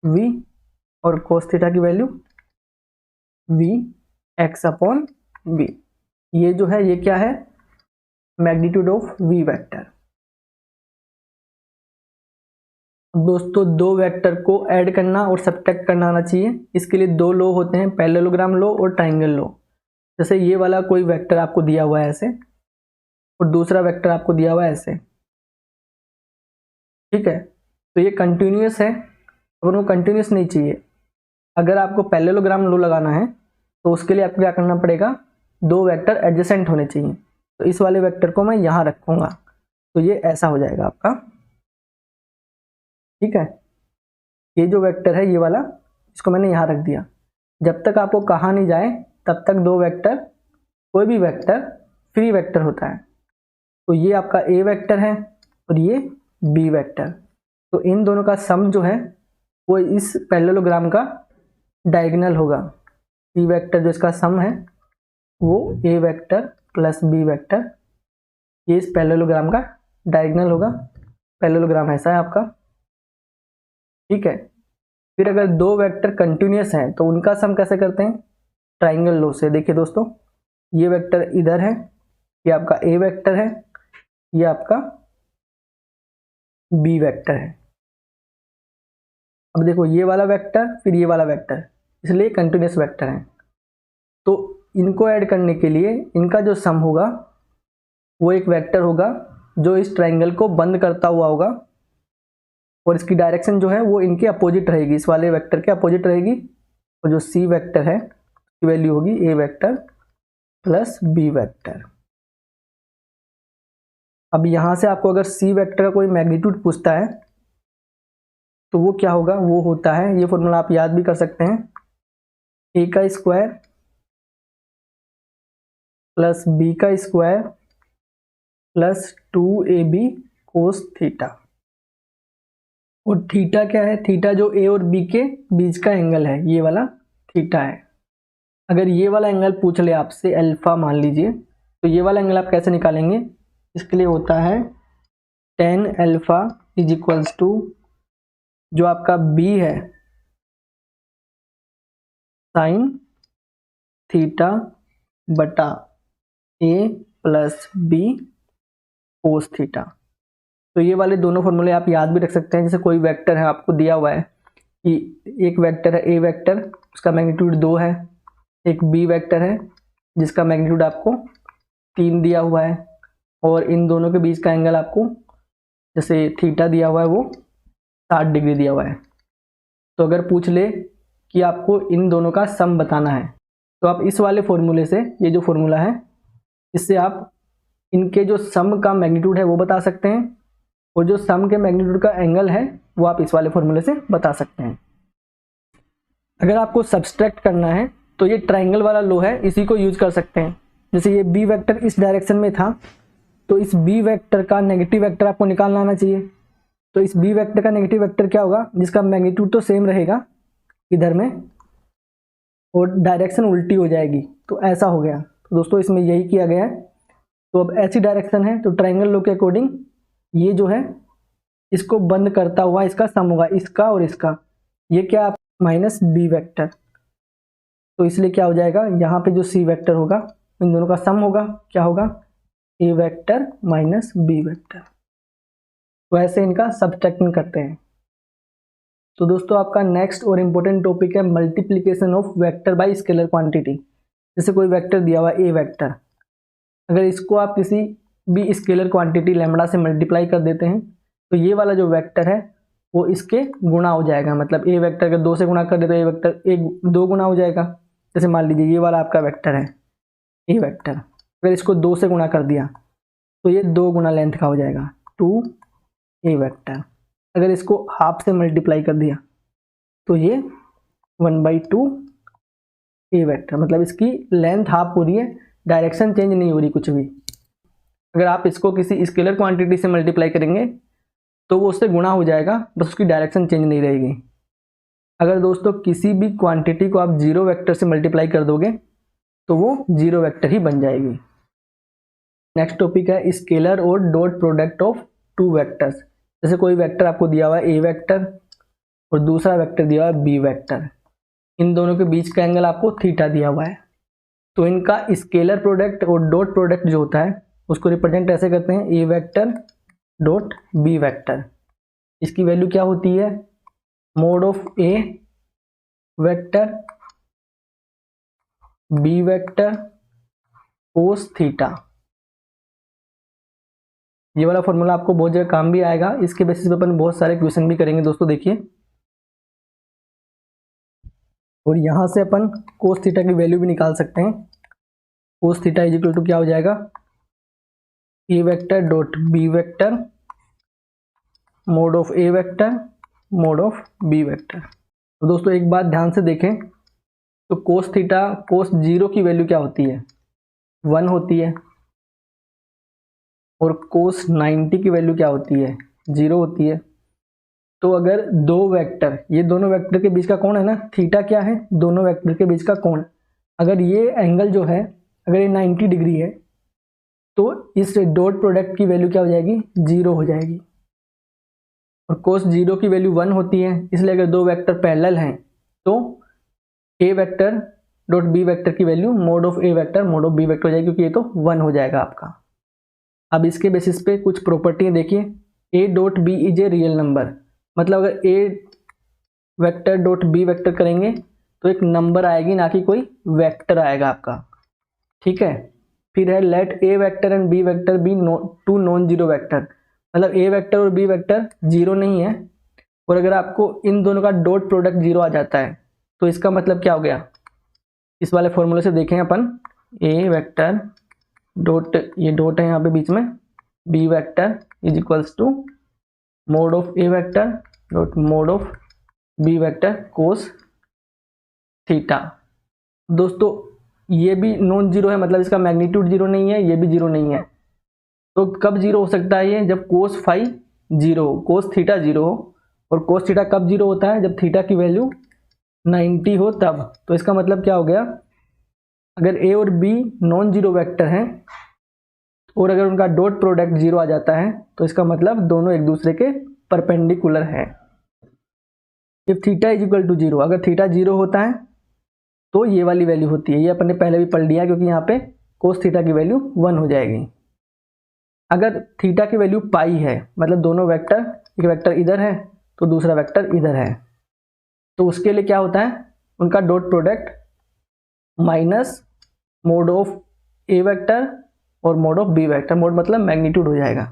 v, और cos थीटा की वैल्यू vx अपॉन v। ये जो है ये क्या है मैग्नीट्यूड ऑफ v वेक्टर। दोस्तों दो वेक्टर को ऐड करना और सब्ट्रैक्ट करना आना चाहिए। इसके लिए दो लॉ होते हैं, पैरेललोग्राम लॉ और ट्रायंगल लॉ। जैसे ये वाला कोई वेक्टर आपको दिया हुआ है ऐसे, और दूसरा वेक्टर आपको दिया हुआ है ऐसे, ठीक है। तो ये कंटिन्यूअस है, और वो कंटिन्यूअस नहीं चाहिए। अगर आपको पैरेललोग्राम लॉ लगाना है तो उसके लिए आपको क्या करना पड़ेगा, दो वेक्टर एडजेसेंट होने चाहिए। तो इस वाले वेक्टर को मैं यहाँ रखूँगा, तो ये ऐसा हो जाएगा आपका, ठीक है। ये जो वेक्टर है ये वाला, इसको मैंने यहाँ रख दिया। जब तक आपको कहा नहीं जाए तब तक दो वेक्टर, कोई भी वेक्टर फ्री वेक्टर होता है। तो ये आपका ए वेक्टर है और ये बी वेक्टर। तो इन दोनों का सम जो है वो इस पैरेललोग्राम का डायगोनल होगा। बी वेक्टर जो इसका सम है वो A vector plus B vector, ये इस पैरेललोग्राम का डायगोनल होगा। पैरेललोग्राम ऐसा है आपका, ठीक है। फिर अगर दो वेक्टर कंटिन्यूअस हैं तो उनका सम कैसे करते हैं, ट्रायंगल लॉ से। देखिए दोस्तों, ये वेक्टर इधर है, ये आपका ए वेक्टर है, ये आपका बी वेक्टर है। अब देखो ये वाला वेक्टर फिर ये वाला वेक्टर, इसलिए कंटिन्यूअस वेक्टर है। तो इनको ऐड करने के लिए इनका जो सम होगा वो एक वेक्टर होगा जो इस ट्रायंगल को बंद करता हुआ होगा, और इसकी डायरेक्शन जो है वो इनके अपोजिट रहेगी, इस वाले वेक्टर के अपोजिट रहेगी। और जो सी वेक्टर है की वैल्यू होगी ए वेक्टर प्लस बी वेक्टर। अब यहाँ से आपको अगर सी वेक्टर का कोई मैग्नीट्यूड पूछता है तो वो क्या होगा, वो होता है, ये फॉर्मूला आप याद भी कर सकते हैं, ए का स्क्वायर प्लस बी का square plus 2ab cos theta. और थीटा क्या है, थीटा जो ए और बी के बीच का एंगल है, ये वाला थीटा है। अगर ये वाला एंगल पूछ ले आपसे अल्फा मान लीजिए, तो ये वाला एंगल आप कैसे निकालेंगे, इसके लिए होता है tan alpha is equals to जो आपका b है साइन थीटा बटा a plus B cos theta. तो ये वाले दोनों फॉर्मूले आप याद भी रख सकते हैं। जैसे कोई वेक्टर है, आपको दिया हुआ है कि एक वेक्टर है ए वेक्टर, उसका मैग्नीट्यूड 2 है, एक बी वेक्टर है जिसका मैग्नीट्यूड आपको 3 दिया हुआ है, और इन दोनों के बीच का एंगल आपको जैसे थीटा दिया हुआ है वो 60 डिग्री दिया हुआ है। तो अगर पूछ ले कि आपको इन दोनों का सम बताना है, तो आप इस वाले फॉर्मूले से, ये जो फॉर्मूला है, इससे आप इनके जो सम का मैग्नीट्यूड है वो बता सकते हैं, और जो सम के मैग्नीट्यूड का एंगल है वो आप इस वाले फॉर्मूले से बता सकते हैं। अगर आपको सब्सट्रैक्ट करना है तो ये ट्रायंगल वाला लो है, इसी को यूज कर सकते हैं। जैसे ये बी वेक्टर इस डायरेक्शन में था, तो इस बी वेक्टर का नेगेटिव वेक्टर आपको निकालना आना चाहिए। तो इस बी वेक्टर का नेगेटिव वेक्टर क्या होगा, जिसका मैग्नीट्यूड तो सेम रहेगा इधर में और डायरेक्शन उल्टी हो जाएगी, तो ऐसा हो गया। तो दोस्तों इसमें यही किया गया है। तो अब ऐसी डायरेक्शन है तो ट्रायंगल लो के अकॉर्डिंग ये जो है इसको बंद करता हुआ इसका सम होगा, इसका और इसका, ये क्या माइनस बी वेक्टर। तो इसलिए क्या हो जाएगा, यहाँ पे जो सी वेक्टर होगा इन दोनों का सम होगा, क्या होगा, ए वेक्टर माइनस बी वेक्टर। तो ऐसे इनका सब्ट्रैक्टिंग करते हैं। तो दोस्तों आपका नेक्स्ट और इम्पोर्टेंट टॉपिक है multiplication of vector by scalar quantity. जैसे कोई वेक्टर दिया हुआ ए वेक्टर, अगर इसको आप किसी भी स्केलर क्वांटिटी लैम्बडा से मल्टीप्लाई कर देते हैं तो ये वाला जो वेक्टर है वो इसके गुणा हो जाएगा। मतलब ए वेक्टर अगर 2 से गुणा कर दे तो ए वेक्टर 2 गुना हो जाएगा। जैसे मान लीजिए ये वाला आपका वेक्टर है ए वेक्टर, अगर इसको 2 से गुणा कर दिया तो ये 2 गुना लेंथ का हो जाएगा 2 ए वेक्टर। अगर इसको हाफ से मल्टीप्लाई कर दिया तो ये 1/2 ए वेक्टर। मतलब इसकी लेंथ हाफ हो रही है, डायरेक्शन चेंज नहीं हो रही कुछ भी। अगर आप इसको किसी स्केलर क्वांटिटी से मल्टीप्लाई करेंगे तो वो उससे गुणा हो जाएगा, बस उसकी डायरेक्शन चेंज नहीं रहेगी। अगर दोस्तों किसी भी क्वांटिटी को आप 0 वेक्टर से मल्टीप्लाई कर दोगे तो वो 0 वेक्टर ही बन जाएगी। नेक्स्ट टॉपिक है स्केलर और डॉट प्रोडक्ट ऑफ 2 वेक्टर्स। जैसे कोई वेक्टर आपको दिया हुआ है ए वेक्टर और दूसरा वेक्टर दिया हुआ है बी वेक्टर, इन दोनों के बीच का एंगल आपको थीटा दिया हुआ है। तो इनका स्केलर प्रोडक्ट और डॉट प्रोडक्ट जो होता है उसको रिप्रेजेंट ऐसे करते हैं, A vector dot B vector. इसकी वैल्यू क्या होती है, mod of A vector B vector cos theta. ये वाला फॉर्मूला आपको बहुत जगह काम भी आएगा, इसके बेसिस पे अपन बहुत सारे क्वेश्चन भी करेंगे दोस्तों, देखिए। और यहां से अपन कोस थीटा की वैल्यू भी निकाल सकते हैं। Cos theta is equal to क्या हो जाएगा, A vector dot B vector mod of A vector mod of B vector. तो दोस्तों एक बात ध्यान से देखें, तो कोस थीटा कोस 0 की वैल्यू क्या होती है, 1 होती है, और कोस 90 की वैल्यू क्या होती है, 0 होती है। तो अगर दो वेक्टर, ये दोनों वेक्टर के बीच का कोण है ना, थीटा क्या है, दोनों वेक्टर के बीच का कोण, अगर ये एंगल जो है अगर ये 90 डिग्री है तो इस डॉट प्रोडक्ट की वैल्यू क्या हो जाएगी, 0 हो जाएगी। और कोस 0 की वैल्यू 1 होती है, इसलिए अगर दो वेक्टर पैरेलल हैं तो A vector dot B vector की value mod of A vector mod of B vector हो जाएगी, क्योंकि ये तो 1 हो जाएगा आपका। अब इसके बेसिस पे कुछ प्रॉपर्टियां देखिए, A dot B is a real number. मतलब अगर A vector dot B vector करेंगे तो एक नंबर आएगी, ना कि कोई वेक्टर आएगा आपका, ठीक है। फिर है let A vector and B vector be two non zero vector. मतलब ए वेक्टर और बी वेक्टर 0 नहीं है, और अगर आपको इन दोनों का डॉट प्रोडक्ट 0 आ जाता है तो इसका मतलब क्या हो गया, इस वाले फॉर्मूले से देखें अपन, ए वेक्टर डॉट, ये डॉट है यहाँ पे बीच में, B vector is equals to mod of A vector dot mod of B vector cos theta. दोस्तों ये भी नॉन जीरो है, मतलब इसका मैग्नीट्यूड जीरो नहीं है, ये भी जीरो नहीं है। तो कब जीरो हो सकता है ये? जब कोस फाई जीरो हो, कोस थीटा जीरो हो। और कोस थीटा कब जीरो होता है? जब थीटा की वैल्यू 90 हो तब। तो इसका मतलब क्या हो गया, अगर ए और बी नॉन जीरो वेक्टर हैं और अगर उनका डॉट प्रोडक्ट जीरो आ जाता है तो इसका मतलब दोनों एक दूसरे के परपेंडिकुलर है। If theta is equal to zero, अगर थीटा जीरो होता है तो ये वाली वैल्यू होती है, ये अपन ने पहले भी पढ़ लिया क्योंकि यहाँ पे कोस थीटा की वैल्यू 1 हो जाएगी। अगर थीटा की वैल्यू पाई है, मतलब दोनों वेक्टर, एक वेक्टर इधर है तो दूसरा वेक्टर इधर है, तो उसके लिए क्या होता है, उनका dot product minus mod of A vector और mod of B vector, mod मतलब मैग्नीट्यूड हो जाएगा।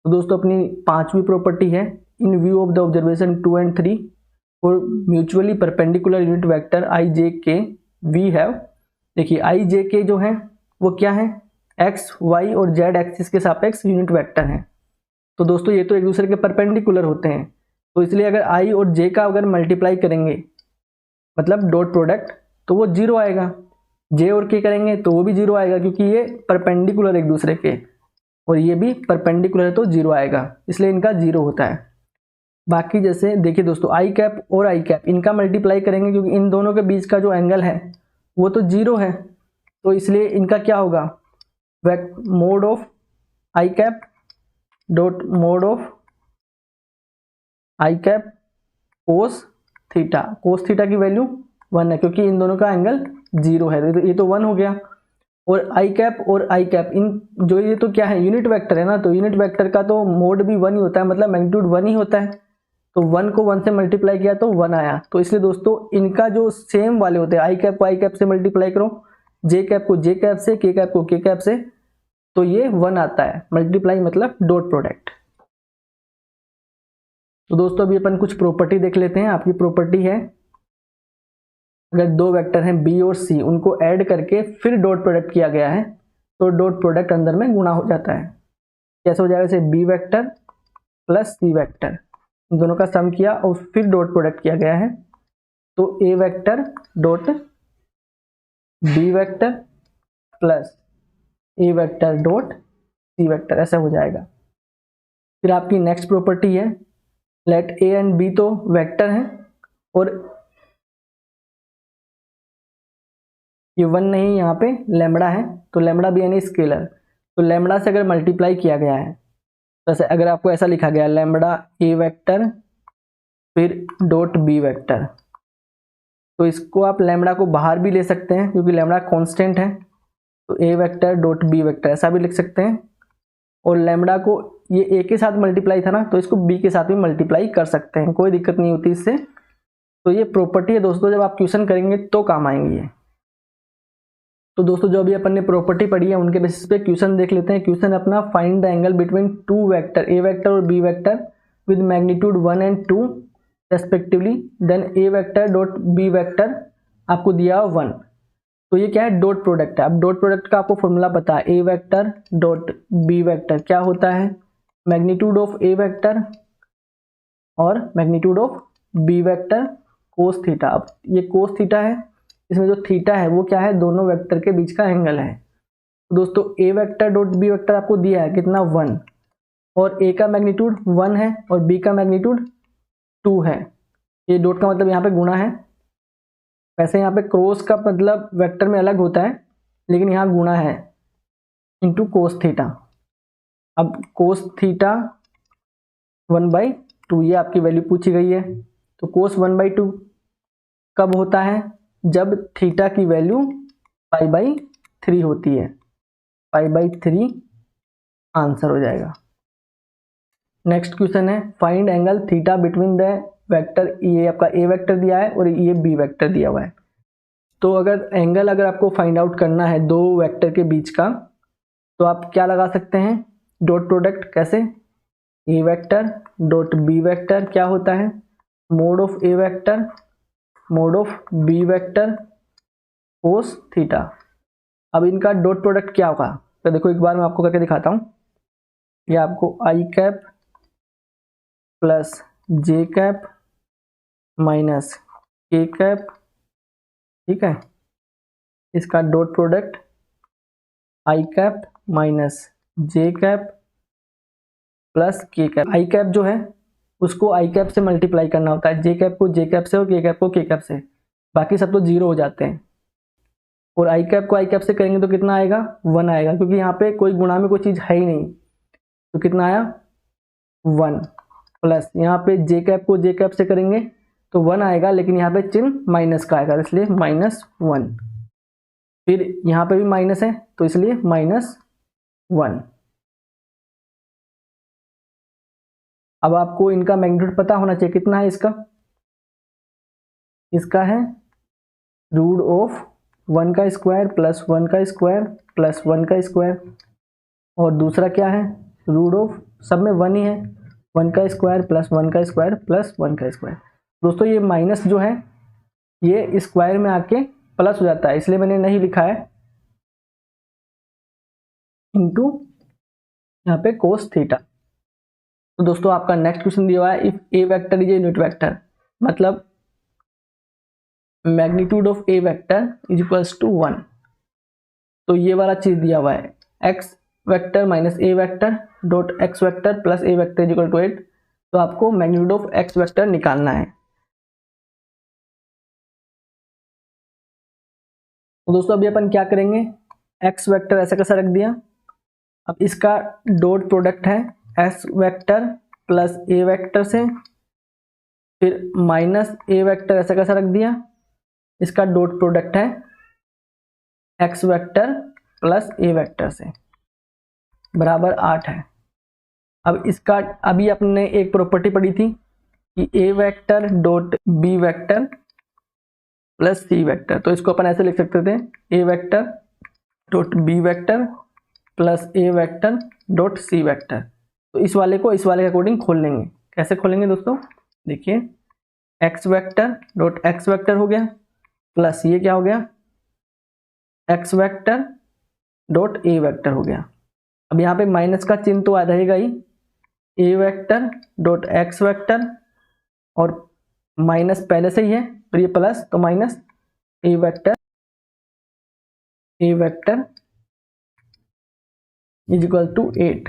तो दोस्तों अपनी पांचवी प्रॉपर्टी है, in view of the observation 2 and 3 for mutually perpendicular unit vector I J K we have, देखिए आई जे के जो है वो क्या है, एक्स वाई और जेड एक्सिस के सापेक्ष यूनिट वेक्टर हैं। तो दोस्तों ये तो एक दूसरे के परपेंडिकुलर होते हैं, तो इसलिए अगर आई और जे का अगर मल्टीप्लाई करेंगे मतलब डॉट प्रोडक्ट, तो वो जीरो आएगा। जे और के करेंगे तो वो भी जीरो आएगा क्योंकि ये परपेंडिकुलर एक दूसरे के, और ये भी परपेंडिकुलर है तो जीरो आएगा, इसलिए इनका जीरो होता है। बाकी जैसे देखिए दोस्तों आई कैप और आई कैप, इनका मल्टीप्लाई करेंगे क्योंकि इन दोनों के बीच का जो एंगल है वो तो जीरो है, तो इसलिए इनका क्या होगा, mode of I cap dot mod of I cap cos theta. Cos theta की वैल्यू 1 है क्योंकि इन दोनों का एंगल जीरो है, तो ये तो 1 हो गया। और आई कैप और आई कैप, इन जो ये तो क्या है, यूनिट वेक्टर है ना, तो यूनिट वेक्टर का तो मोड भी 1 ही होता है, मतलब मैग्नीट्यूड 1 ही होता है, तो 1 को 1 से मल्टीप्लाई किया तो 1 आया। तो इसलिए दोस्तों इनका जो सेम वाले होते हैं, आई कैप को आई कैप से मल्टीप्लाई करो, जे कैप को जे कैप से, के कैप को के कैप से, तो ये 1 आता है। मल्टीप्लाई मतलब डॉट प्रोडक्ट। तो दोस्तों अभी अपन कुछ प्रॉपर्टी देख लेते हैं। आपकी प्रॉपर्टी है, अगर दो वेक्टर हैं बी और सी, उनको ऐड करके फिर डॉट प्रोडक्ट किया गया है तो डॉट प्रोडक्ट अंदर में गुणा हो जाता है। कैसे हो जाएगा, जैसे B vector plus C vector, इन दोनों का सम किया और फिर डॉट प्रोडक्ट किया गया है, तो A vector dot B vector plus A vector dot C vector, ऐसा हो जाएगा। फिर आपकी नेक्स्ट प्रॉपर्टी है, let A and B two vector हैं और ये 1 नहीं, यहाँ पे लैम्बडा है, तो लैम्बडा भी यानी स्केलर, तो लैम्बडा से अगर मल्टीप्लाई किया गया है, जैसे अगर आपको ऐसा लिखा गया लैम्बडा ए वेक्टर फिर डॉट बी वेक्टर, तो इसको आप लैम्बडा को बाहर भी ले सकते हैं क्योंकि लैम्बडा कांस्टेंट है, तो A vector dot B vector ऐसा भी लिख सकते हैं। और लैम्बडा को ये ए के साथ मल्टीप्लाई था ना, तो इसको बी के साथ भी मल्टीप्लाई कर सकते हैं, कोई दिक्कत नहीं होती इससे। तो ये प्रॉपर्टी है दोस्तों, जब आप क्वेश्चन करेंगे तो काम आएंगी ये। तो दोस्तों जो अभी अपन ने प्रॉपर्टी पढ़ी है उनके बेसिस पे क्वेश्चन देख लेते हैं। क्वेश्चन अपना, find the angle between two vector A vector और B vector with magnitude 1 and 2 respectively, then A vector dot B vector आपको दिया 1। तो ये क्या है, डॉट प्रोडक्ट है। अब डॉट प्रोडक्ट का आपको फॉर्मूला पता है, A vector dot B vector क्या होता है, मैग्नीट्यूड ऑफ ए वेक्टर और magnitude of B vector cos theta. अब ये कोस थीटा है, इसमें जो थीटा है वो क्या है, दोनों वेक्टर के बीच का एंगल है। तो दोस्तों A vector dot B vector आपको दिया है कितना, 1, और ए का मैग्नीट्यूड 1 है और बी का मैग्नीट्यूड 2 है। ये डॉट का मतलब यहाँ पे गुणा है, वैसे यहाँ पे क्रॉस का मतलब वेक्टर में अलग होता है, लेकिन यहाँ गुणा है इंटू कोस थीटा। अब कोस थीटा 1/2, ये आपकी वैल्यू पूछी गई है। तो कोस 1/2 कब होता है, जब थीटा की वैल्यू π/3 होती है, π/3 आंसर हो जाएगा। नेक्स्ट क्वेश्चन है, find angle theta between the vector, ये आपका ए वेक्टर दिया है और ये बी वेक्टर दिया हुआ है। तो अगर आपको फाइंड आउट करना है दो वेक्टर के बीच का, तो आप क्या लगा सकते हैं, डॉट प्रोडक्ट। कैसे, A vector dot B vector क्या होता है, mod of A vector mod of B vector cos theta. अब इनका डॉट प्रोडक्ट क्या होगा, तो देखो एक बार मैं आपको करके दिखाता हूँ। ये आपको आई कैप प्लस जे कैप माइनस के कैप, ठीक है, इसका dot product I cap minus J cap plus k cap. I cap जो है उसको आई कैप से मल्टीप्लाई करना होता है, जे कैप को जे कैप से और के कैप को के कैप से, बाकी सब तो जीरो हो जाते हैं। और आई कैप को आई कैप से करेंगे तो कितना आएगा, 1 आएगा, क्योंकि यहाँ पे कोई गुणा में कोई चीज़ है ही नहीं, तो कितना आया 1। प्लस यहाँ पे जे कैप को जे कैप से करेंगे तो 1 आएगा, लेकिन यहाँ पे चिन्ह माइनस का आएगा, इसलिए -1। फिर यहाँ पे भी माइनस है तो इसलिए -1। अब आपको इनका मैग्नीट्यूड पता होना चाहिए, कितना है इसका, इसका है √1 का स्क्वायर प्लस 1 का स्क्वायर प्लस 1 का स्क्वायर, और दूसरा क्या है सब में 1 ही है, 1 का स्क्वायर प्लस 1 का स्क्वायर प्लस 1 का स्क्वायर। दोस्तों ये माइनस जो है ये स्क्वायर में आके प्लस हो जाता है, इसलिए मैंने नहीं लिखा है, इनटू यहाँ पे कोस थीटा। तो दोस्तों आपका नेक्स्ट क्वेश्चन दिया हुआ है, if A vector is a unit vector, मतलब magnitude of A vector is equals to 1। तो ये वाला चीज दिया हुआ है, X vector minus A vector dot X vector plus A vector is equal to 8। तो आपको मैग्नीट्यूड ऑफ एक्स वेक्टर निकालना है। तो दोस्तों अभी अपन क्या करेंगे, एक्स वेक्टर ऐसा कैसा रख दिया, अब इसका डॉट प्रोडक्ट है X vector plus A vector से, फिर माइनस ए वेक्टर ऐसा कैसा रख दिया, इसका डॉट प्रोडक्ट है X vector plus A vector से, बराबर 8 है। अब इसका अभी अपने एक प्रॉपर्टी पढ़ी थी कि A vector dot B vector plus C vector, तो इसको अपन ऐसे लिख सकते थे, A vector dot B vector plus A vector dot C vector. तो इस वाले को इस वाले के अकॉर्डिंग खोल लेंगे। कैसे खोलेंगे दोस्तों, देखिए x vector dot X vector हो गया प्लस ये क्या हो गया, x vector dot A vector हो गया। अब यहाँ पे माइनस का चिन्ह तो आ रहेगा ही, A vector dot X vector, और माइनस पहले से ही है और ये प्लस, तो minus A vector is equal to 8।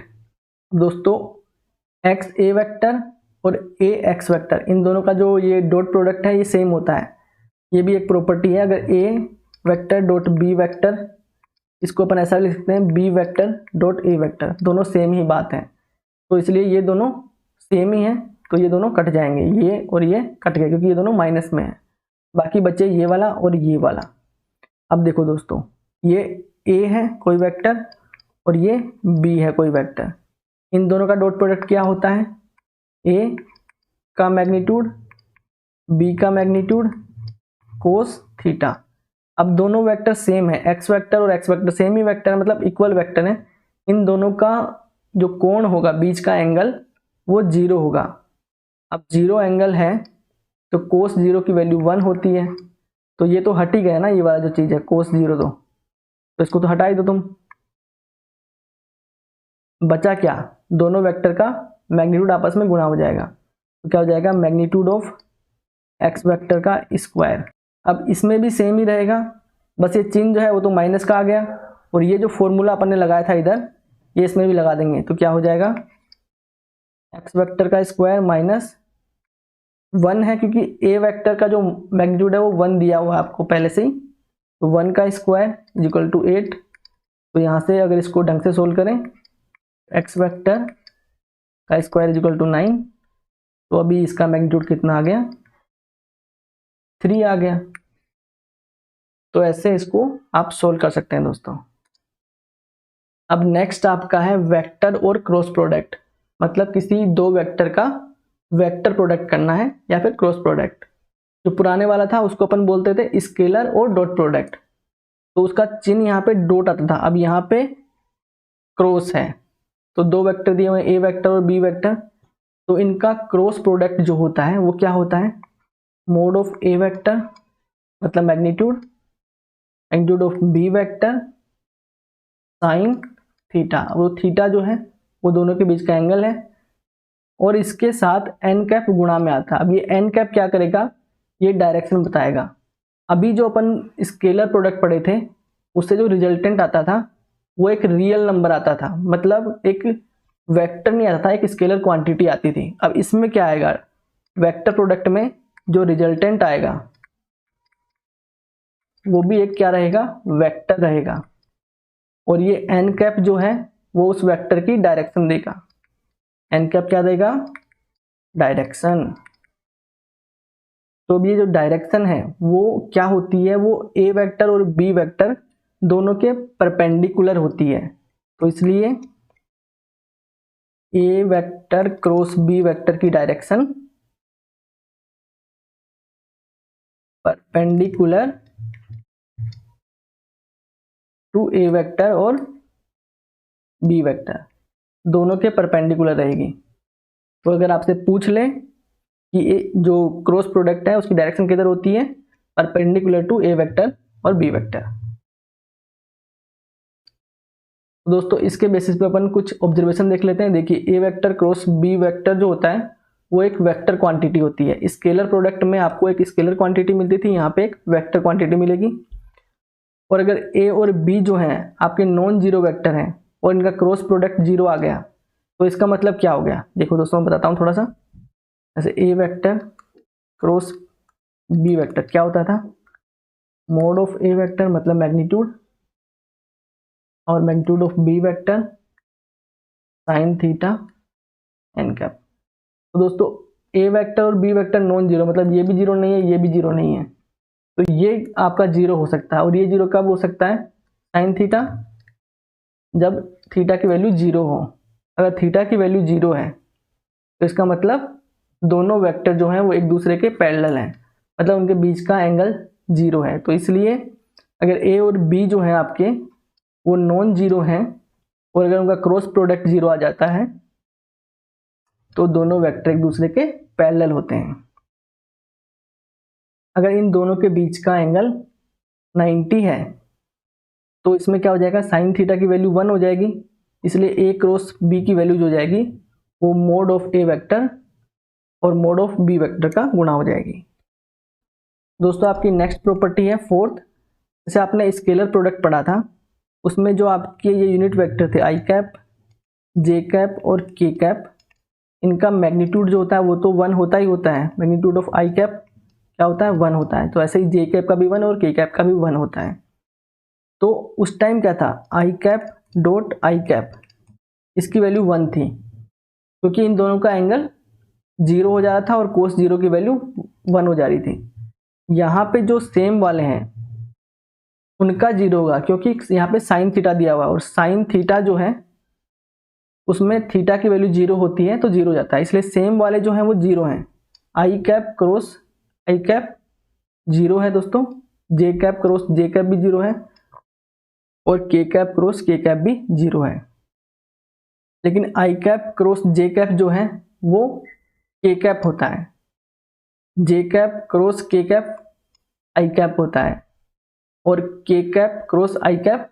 दोस्तों एक्स ए वेक्टर और ए एक्स वेक्टर, इन दोनों का जो ये डॉट प्रोडक्ट है ये सेम होता है, ये भी एक प्रॉपर्टी है। अगर A vector dot B vector, इसको अपन ऐसा लिख सकते हैं B vector dot A vector, दोनों सेम ही बात है, तो इसलिए ये दोनों सेम ही है, तो ये दोनों कट जाएंगे, ये और ये कट गए क्योंकि ये दोनों माइनस में है, बाकी बचे ये वाला और ये वाला। अब देखो दोस्तों, ये ए है कोई वेक्टर और ये बी है कोई वेक्टर, इन दोनों का डॉट प्रोडक्ट क्या होता है, ए का मैग्नीट्यूड बी का मैग्नीट्यूड कोस थीटा। अब दोनों वेक्टर सेम है, एक्स वेक्टर और एक्स वेक्टर सेम ही वेक्टर है, मतलब इक्वल वेक्टर है, इन दोनों का जो कोण होगा बीच का एंगल वो 0 होगा। अब 0 एंगल है तो कोस 0 की वैल्यू 1 होती है, तो ये तो हट ही गया ना, ये वाला जो चीज है कोस 0, तो इसको तो हटा ही दो तुम। बचा क्या, दोनों वेक्टर का मैग्नीट्यूड आपस में गुणा हो जाएगा, तो क्या हो जाएगा मैग्नीट्यूड ऑफ एक्स वेक्टर का स्क्वायर। अब इसमें भी सेम ही रहेगा, बस ये चिन्ह जो है वो तो माइनस का आ गया, और ये जो फॉर्मूला अपन ने लगाया था इधर ये इसमें भी लगा देंगे, तो क्या हो जाएगा एक्स वेक्टर का स्क्वायर माइनस 1 है, क्योंकि ए वेक्टर का जो मैग्नीट्यूड है वो 1 दिया हुआ है आपको पहले से ही, तो 1 का स्क्वायर इज इक्वल टू 8। तो यहाँ से अगर इसको ढंग से सोल्व करें, एक्स वेक्टर का स्क्वायर इज इक्वल टू 9, तो अभी इसका मैग्नीट्यूड कितना आ गया 3 आ गया। तो ऐसे इसको आप सोल्व कर सकते हैं दोस्तों। अब नेक्स्ट आपका है वेक्टर और क्रॉस प्रोडक्ट, मतलब किसी दो वेक्टर का वेक्टर प्रोडक्ट करना है या फिर क्रॉस प्रोडक्ट। जो पुराने वाला था उसको अपन बोलते थे स्केलर और डॉट प्रोडक्ट, तो उसका चिन्ह यहाँ पे डॉट आता था, अब यहाँ पे क्रॉस है, तो दो वेक्टर दिए हुए ए वेक्टर और बी वेक्टर, तो इनका क्रॉस प्रोडक्ट जो होता है वो क्या होता है मोड ऑफ ए वेक्टर मतलब magnitude magnitude of B vector sine theta, वो थीटा जो है वो दोनों के बीच का एंगल है, और इसके साथ एन कैप गुणा में आता है। अब ये एन कैप क्या करेगा, ये डायरेक्शन बताएगा। अभी जो अपन स्केलर प्रोडक्ट पढ़े थे उससे जो रिजल्टेंट आता था वो एक रियल नंबर आता था, मतलब एक वेक्टर नहीं आता था, एक स्केलर क्वांटिटी आती थी। अब इसमें क्या आएगा, वेक्टर प्रोडक्ट में जो रिजल्टेंट आएगा वो भी एक क्या रहेगा, वेक्टर रहेगा, और ये एन कैप जो है वो उस वेक्टर की डायरेक्शन देगा। एन कैप क्या देगा, डायरेक्शन। तो अब ये जो डायरेक्शन है वो क्या होती है, वो ए वेक्टर और बी वेक्टर दोनों के परपेंडिकुलर होती है। तो इसलिए A vector cross B vector की direction perpendicular to A vector और बी वेक्टर, दोनों के परपेंडिकुलर रहेगी। तो अगर आपसे पूछ ले कि जो क्रॉस प्रोडक्ट है उसकी डायरेक्शन किधर होती है, परपेंडिकुलर टू ए वेक्टर और बी वेक्टर। दोस्तों इसके बेसिस पे अपन कुछ ऑब्जर्वेशन देख लेते हैं। देखिए A vector cross B vector जो होता है वो एक वेक्टर क्वांटिटी होती है। स्केलर प्रोडक्ट में आपको एक स्केलर क्वांटिटी मिलती थी, यहाँ पे एक वेक्टर क्वांटिटी मिलेगी। और अगर ए और बी जो हैं आपके नॉन जीरो वेक्टर हैं और इनका क्रॉस प्रोडक्ट जीरो आ गया तो इसका मतलब क्या हो गया, देखो दोस्तों मैं बताता हूँ थोड़ा सा। जैसे A vector cross B vector क्या होता था, मोड ऑफ ए वेक्टर मतलब मैग्नीट्यूड, और magnitude of B vector sine theta N cap. तो दोस्तों ए वेक्टर और बी वेक्टर नॉन जीरो, मतलब ये भी जीरो नहीं है ये भी जीरो नहीं है, तो ये आपका जीरो हो सकता है। और ये जीरो कब हो सकता है, साइन थीटा, जब थीटा की वैल्यू जीरो हो। अगर थीटा की वैल्यू जीरो है तो इसका मतलब दोनों वेक्टर जो हैं वो एक दूसरे के पैरेलल हैं, मतलब उनके बीच का एंगल जीरो है। तो इसलिए अगर ए और बी जो हैं आपके वो नॉन जीरो हैं और अगर उनका क्रॉस प्रोडक्ट जीरो आ जाता है तो दोनों वेक्टर एक दूसरे के पैरेलल होते हैं। अगर इन दोनों के बीच का एंगल 90 है तो इसमें क्या हो जाएगा, साइन थीटा की वैल्यू 1 हो जाएगी, इसलिए ए क्रॉस बी की वैल्यू जो हो जाएगी वो मोड ऑफ ए वेक्टर और मोड ऑफ बी वेक्टर का गुणा हो जाएगी। दोस्तों आपकी नेक्स्ट प्रॉपर्टी है फोर्थ। जैसे आपने स्केलर प्रोडक्ट पढ़ा था उसमें जो आपके ये यूनिट वेक्टर थे आई कैप, जे कैप और के कैप, इनका मैग्नीट्यूड जो होता है वो तो 1 होता ही होता है। मैग्नीट्यूड ऑफ आई कैप क्या होता है, 1 होता है। तो ऐसे ही जे कैप का भी 1 और के कैप का भी 1 होता है। तो उस टाइम क्या था, आई कैप डॉट आई कैप इसकी वैल्यू 1 थी क्योंकि इन दोनों का एंगल 0 हो जा रहा था और कोस 0 की वैल्यू 1 हो जा रही थी। यहाँ पे जो सेम वाले हैं उनका 0 होगा क्योंकि यहाँ पे साइन थीटा दिया हुआ है और साइन थीटा जो है उसमें थीटा की वैल्यू 0 होती है तो 0 हो जाता है, इसलिए सेम वाले जो हैं वो 0 हैं। आई कैप क्रॉस आई कैप 0 है दोस्तों, जे कैप क्रॉस जे कैप भी 0 है और K cap cross K cap भी 0 है। लेकिन I cap cross J cap जो है वो के कैप होता है, J cap cross K cap I cap होता है और K cap cross I cap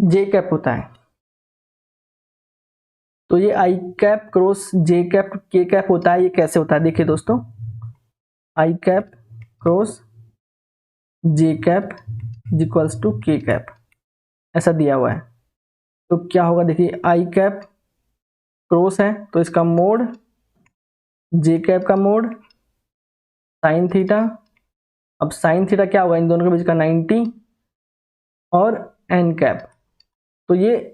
J cap होता है। तो ये I cap cross J cap K cap होता है, ये कैसे होता है देखिए दोस्तों, I cap cross J cap equals to K cap ऐसा दिया हुआ है। तो क्या होगा देखिए, आई कैप क्रॉस है तो इसका मोड, जे कैप का मोड साइन थीटा। अब साइन थीटा क्या होगा, इन दोनों के बीच का 90 और एन कैप। तो ये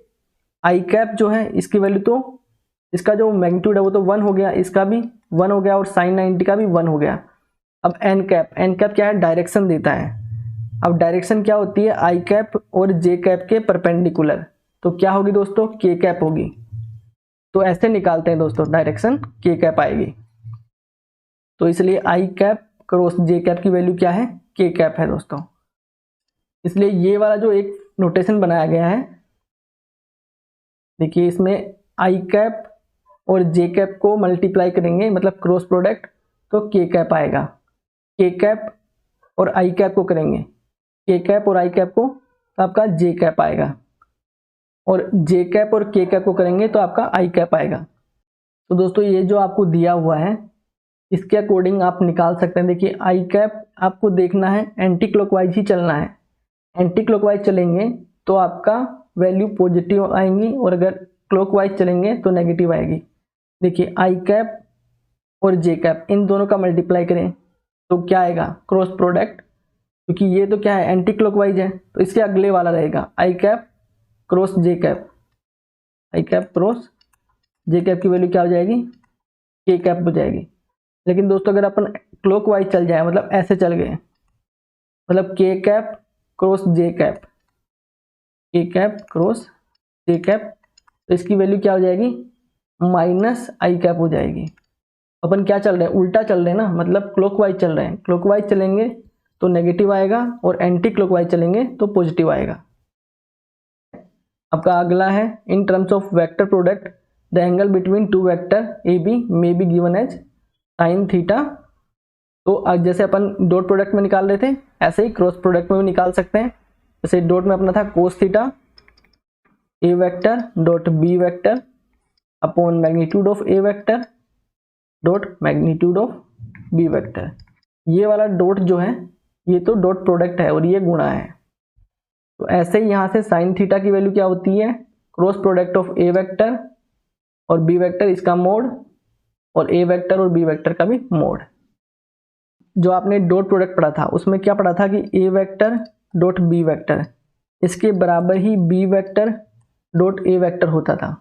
आई कैप जो है इसकी वैल्यू तो इसका जो मैग्नीट्यूड है वो तो 1 हो गया, इसका भी 1 हो गया और साइन 90 का भी 1 हो गया। अब एन कैप क्या है, डायरेक्शन देता है। अब डायरेक्शन क्या होती है, आई कैप और जे कैप के परपेंडिकुलर, तो क्या होगी दोस्तों, के कैप होगी। तो ऐसे निकालते हैं दोस्तों, डायरेक्शन के कैप आएगी। तो इसलिए आई कैप क्रॉस जे कैप की वैल्यू क्या है, के कैप है दोस्तों। इसलिए ये वाला जो एक नोटेशन बनाया गया है देखिए, इसमें आई कैप और जे कैप को मल्टीप्लाई करेंगे मतलब क्रॉस प्रोडक्ट, तो के कैप आएगा। के कैप और आई कैप को करेंगे के कैप और आई कैप को तो आपका जे कैप आएगा, और जे कैप और के कैप को करेंगे तो आपका आई कैप आएगा। तो दोस्तों ये जो आपको दिया हुआ है इसके अकॉर्डिंग आप निकाल सकते हैं। देखिए आई कैप आपको देखना है एंटी क्लॉकवाइज ही चलना है, एंटी क्लॉकवाइज चलेंगे तो आपका वैल्यू पॉजिटिव आएंगी, और अगर क्लॉकवाइज चलेंगे तो नेगेटिव आएगी। देखिए आई कैप और जे कैप इन दोनों का मल्टीप्लाई करें तो क्या आएगा, क्रॉस प्रोडक्ट, क्योंकि ये तो क्या है एंटी क्लॉकवाइज है, तो इसके अगले वाला रहेगा आई cap cross J cap, I cap cross J cap की वैल्यू क्या हो जाएगी, के कैप हो जाएगी। लेकिन दोस्तों अगर अपन क्लॉकवाइज चल जाए, मतलब ऐसे चल गए, मतलब के cap cross J cap, K cap cross J cap, तो इसकी वैल्यू क्या हो जाएगी, माइनस आई कैप हो जाएगी। अपन क्या चल रहे हैं, उल्टा चल रहे हैं ना, मतलब क्लॉकवाइज चल रहे हैं। क्लॉकवाइज चलेंगे तो नेगेटिव आएगा और एंटी क्लॉकवाइज चलेंगे तो पॉजिटिव आएगा। आपका अगला है in terms of vector product the angle between two vector A B may be given as sine theta. तो जैसे अपन डॉट प्रोडक्ट में निकाल रहे थे ऐसे ही क्रॉस प्रोडक्ट में भी निकाल सकते हैं। जैसे डॉट में अपना था cos theta A vector dot B vector upon magnitude of A vector dot magnitude of B vector. ये वाला डॉट जो है ये तो डॉट प्रोडक्ट है और ये गुणा है। तो ऐसे ही यहाँ से साइन थीटा की वैल्यू क्या होती है, cross product of A vector और बी वेक्टर इसका मोड, और ए वेक्टर और बी वेक्टर का भी मोड। जो आपने डॉट प्रोडक्ट पढ़ा था उसमें क्या पढ़ा था कि A vector dot B vector इसके बराबर ही B vector dot A vector होता था।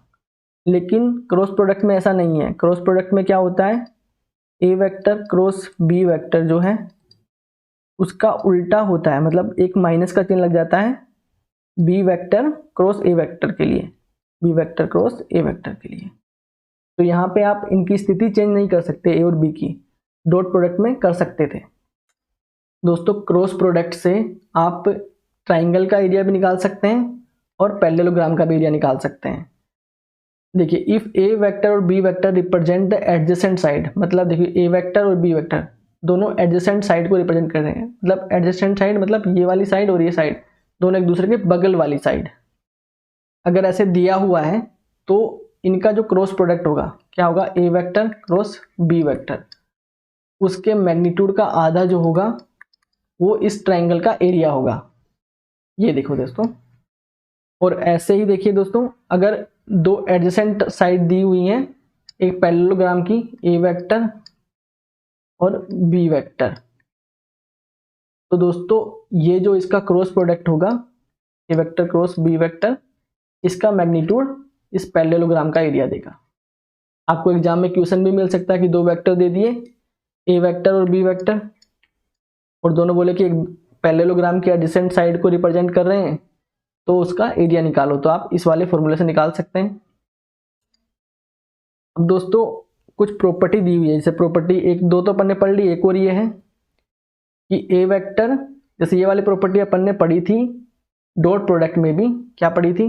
लेकिन क्रॉस प्रोडक्ट में ऐसा नहीं है। क्रॉस प्रोडक्ट में क्या होता है, A vector cross B vector जो है उसका उल्टा होता है, मतलब एक माइनस का चिन्ह लग जाता है B vector cross A vector के लिए, B vector cross A vector के लिए। तो यहाँ पे आप इनकी स्थिति चेंज नहीं कर सकते, ए और बी की, डॉट प्रोडक्ट में कर सकते थे। दोस्तों क्रॉस प्रोडक्ट से आप ट्राइंगल का एरिया भी निकाल सकते हैं और पैरेललोग्राम का भी एरिया निकाल सकते हैं। देखिए इफ ए वेक्टर और B vector represent the adjacent side, मतलब देखिए ए वेक्टर और बी वेक्टर दोनों एडजेसेंट साइड को रिप्रेजेंट कर रहे हैं। मतलब एडजेसेंट साइड मतलब ये वाली साइड और ये साइड दोनों एक दूसरे के बगल वाली साइड। अगर ऐसे दिया हुआ है तो इनका जो क्रॉस प्रोडक्ट होगा क्या होगा, ए वेक्टर क्रॉस बी वेक्टर, उसके मैग्नीट्यूड का आधा जो होगा वो इस ट्राइंगल का एरिया होगा। ये देखो दोस्तों, और ऐसे ही देखिए दोस्तों अगर दो एडजेसेंट साइड दी हुई हैं एक पैरेललोग्राम की, ए वेक्टर और बी वेक्टर, तो दोस्तों ये जो इसका क्रॉस प्रोडक्ट होगा ए वेक्टर क्रॉस बी वेक्टर, इसका मैग्नीट्यूड इस पैरेललोग्राम का एरिया देगा। आपको एग्जाम में क्वेश्चन भी मिल सकता है कि दो वेक्टर दे दिए ए वेक्टर और बी वेक्टर, और दोनों बोले कि एक पैरेललोग्राम की एडजेसेंट साइड को रिप्रेजेंट कर रहे हैं तो उसका एरिया निकालो, तो आप इस वाले फॉर्मूले से निकाल सकते हैं। अब दोस्तों कुछ प्रॉपर्टी दी हुई है, जैसे प्रॉपर्टी एक दो तो अपन ने पढ़ ली, एक और ये है कि ए वेक्टर, जैसे ये वाली प्रॉपर्टी अपन ने पढ़ी थी डॉट प्रोडक्ट में भी, क्या पढ़ी थी,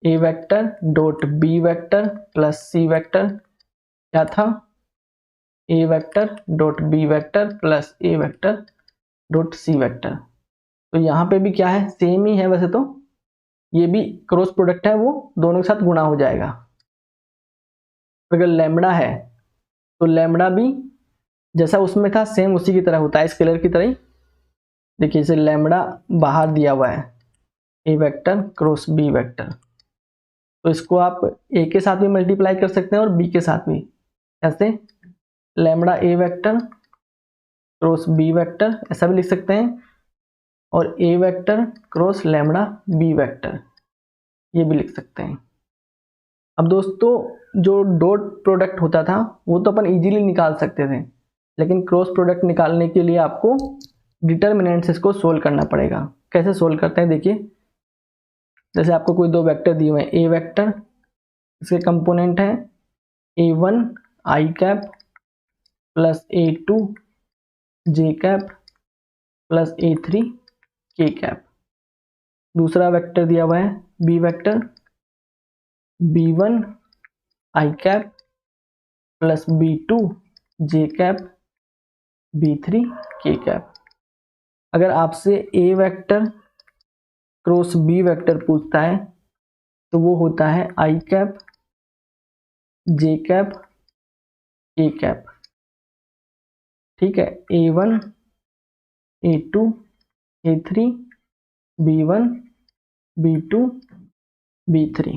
A vector dot B vector plus C vector, क्या था, A vector dot B vector plus A vector dot C vector. तो यहाँ पे भी क्या है, सेम ही है वैसे तो, ये भी क्रॉस प्रोडक्ट है, वो दोनों के साथ गुणा हो जाएगा। अगर लैम्बडा है तो लैम्बडा भी जैसा उसमें था सेम उसी की तरह होता है, स्केलर की तरह ही। देखिए जैसे लैम्बडा बाहर दिया हुआ है A vector cross B vector, तो इसको आप ए के साथ भी मल्टीप्लाई कर सकते हैं और बी के साथ भी, ऐसे lambda A vector cross B vector ऐसा भी लिख सकते हैं, और A vector cross lambda B vector ये भी लिख सकते हैं। अब दोस्तों जो डॉट प्रोडक्ट होता था वो तो अपन इजीली निकाल सकते थे, लेकिन क्रॉस प्रोडक्ट निकालने के लिए आपको डिटर्मिनेंट्स इसको सोल्व करना पड़ेगा। कैसे सोल्व करते हैं देखिए, जैसे आपको कोई दो वेक्टर दिए हुए हैं, ए वेक्टर इसके कंपोनेंट है a1 आई कैप प्लस a2 जे कैप प्लस a3 के कैप। दूसरा वेक्टर दिया हुआ है बी वेक्टर b1 आई कैप प्लस b2 जे कैप b3 के कैप। अगर आपसे ए वेक्टर क्रॉस बी वेक्टर पूछता है तो वो होता है I cap, J cap, K cap. ठीक है, A1, A2, A3, B1, B2, B3।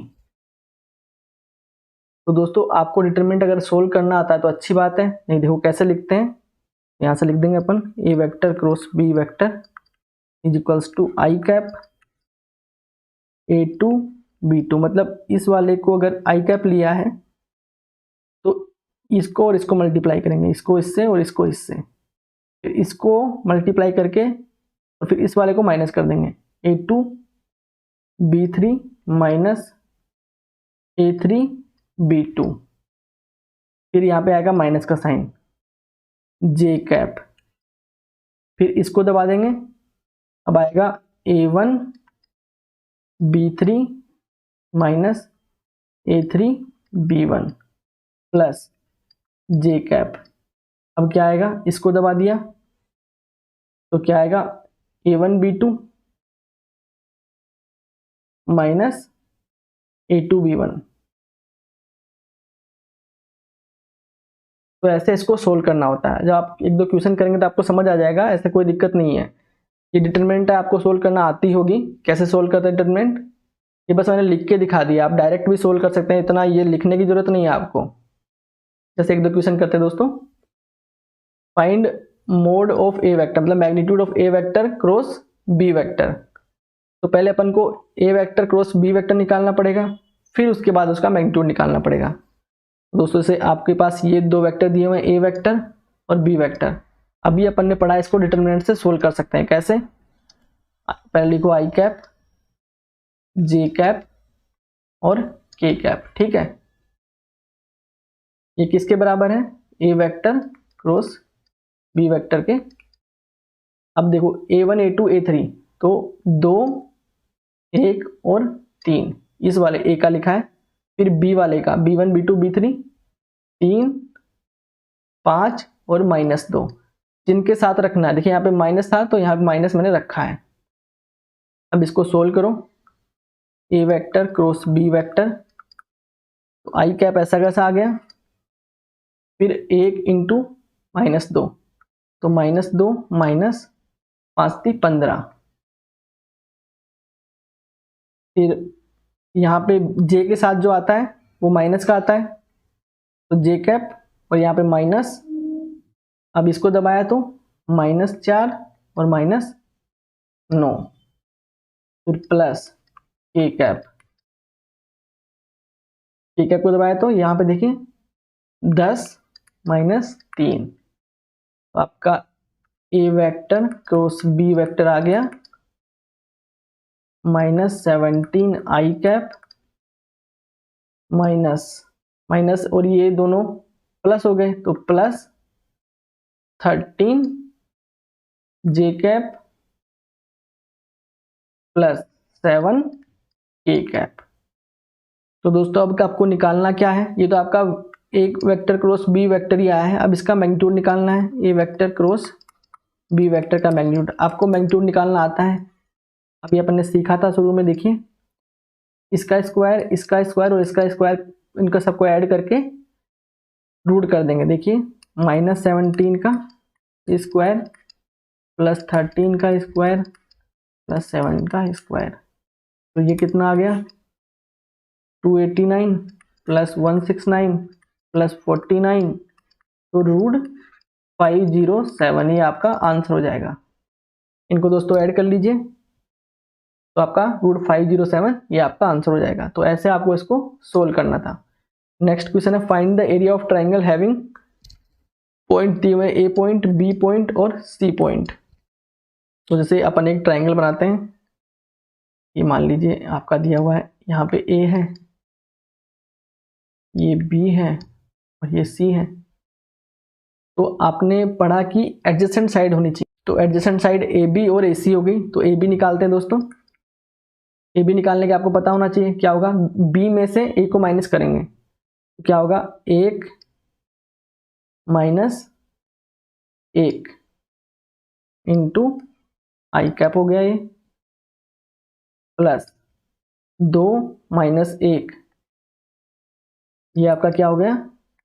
तो दोस्तों आपको डिटरमिनेंट अगर सोल्व करना आता है तो अच्छी बात है, नहीं देखो कैसे लिखते हैं, यहाँ से लिख देंगे अपन A vector cross B vector is equals to I cap A2 B2। मतलब इस वाले को अगर आई कैप लिया है तो इसको और इसको मल्टीप्लाई करेंगे, इसको इससे और इसको इससे, फिर इसको मल्टीप्लाई करके और फिर इस वाले को माइनस कर देंगे, A2 B3 minus A3 B2। फिर यहाँ पे आएगा माइनस का साइन, जे कैप, फिर इसको दबा देंगे, अब आएगा A1 B3 minus A3 B1 plus जे कैप। अब क्या आएगा, इसको दबा दिया तो क्या आएगा, A1 B2 minus A2 B1। तो ऐसे इसको सोल्व करना होता है। जब आप एक दो क्वेश्चन करेंगे तो आपको समझ आ जाएगा, ऐसे कोई दिक्कत नहीं है। ये डिटरमिनेंट है, आपको सोल्व करना आती होगी। कैसे सोल्व करते हैं डिटरमिनेंट, ये बस मैंने लिख के दिखा दिया, आप डायरेक्ट भी सोल्व कर सकते हैं, इतना ये लिखने की जरूरत नहीं है आपको। जैसे एक दो क्वेश्चन करते हैं दोस्तों, find mod of A vector, मतलब magnitude of A vector cross B vector. तो पहले अपन को A vector cross B vector निकालना पड़ेगा, फिर उसके बाद उसका मैग्नीट्यूड निकालना पड़ेगा। दोस्तों से आपके पास ये दो वेक्टर दिए हुए हैं, ए वेक्टर और बी वेक्टर। अभी अपन ने पढ़ा, इसको डिटरमिनेंट से सोल्व कर सकते हैं। कैसे, पहले लिखो आई कैप, जे कैप और के कैप। ठीक है, ये किसके बराबर है, A vector cross B vector के। अब देखो A1 A2 A3, तो 2 1 और 3 इस वाले ए का लिखा है, फिर बी वाले का B1 B2 B3 3 5 और -2 जिनके साथ रखना है। देखिए यहाँ पे माइनस था तो यहाँ पे माइनस मैंने रखा है। अब इसको सोल्व करो, ए वेक्टर क्रॉस बी वेक्टर, तो आई कैप ऐसा कैसा आ गया, फिर 1 इंटू -2, तो -2 माइनस 5 × 15, फिर यहाँ पे जे के साथ जो आता है वो माइनस का आता है, तो जे कैप और यहाँ पे माइनस। अब इसको दबाया तो -4 और -9, फिर plus k cap. K cap को दबाया तो यहाँ पे देखिए 10 -3, तो आपका A vector cross B vector आ गया -17 आई कैप माइनस माइनस, और ये दोनों प्लस हो गए तो प्लस 13 जे कैप प्लस 7 के कैप। तो दोस्तों अब आपको निकालना क्या है, ये तो आपका एक वेक्टर क्रॉस बी वेक्टर ही आया है, अब इसका मैग्नीट्यूड निकालना है। A vector cross B vector का मैग्नीट्यूड, आपको मैग्नीट्यूड निकालना आता है, अभी अपन ने सीखा था शुरू में। देखिए इसका स्क्वायर और इसका स्क्वायर, इनका सबको ऐड करके रूट कर देंगे। देखिए -17 का स्क्वायर प्लस 13 का स्क्वायर प्लस 7 का स्क्वायर, तो ये कितना आ गया, 289 प्लस 169 प्लस 49, तो √507, ये आपका आंसर हो जाएगा। इनको दोस्तों ऐड कर लीजिए तो आपका √507 ये आपका आंसर हो जाएगा। तो ऐसे आपको इसको सोल्व करना था। नेक्स्ट क्वेश्चन है, find the area of triangle having point दिए हुए, ए पॉइंट, बी पॉइंट और सी पॉइंट। तो जैसे अपन एक ट्राइंगल बनाते हैं, ये मान लीजिए आपका दिया हुआ है, यहाँ पे ए है, ये बी है और ये सी है। तो आपने पढ़ा कि एडजेसेंट साइड होनी चाहिए, तो एडजेसेंट साइड ए बी और ए सी हो गई। तो ए बी निकालते हैं दोस्तों। ए बी निकालने के आपको पता होना चाहिए क्या होगा, बी में से ए को माइनस करेंगे, तो क्या होगा 1 - 1 इंटू आई कैप हो गया ये, प्लस 2 माइनस 1, ये आपका क्या हो गया,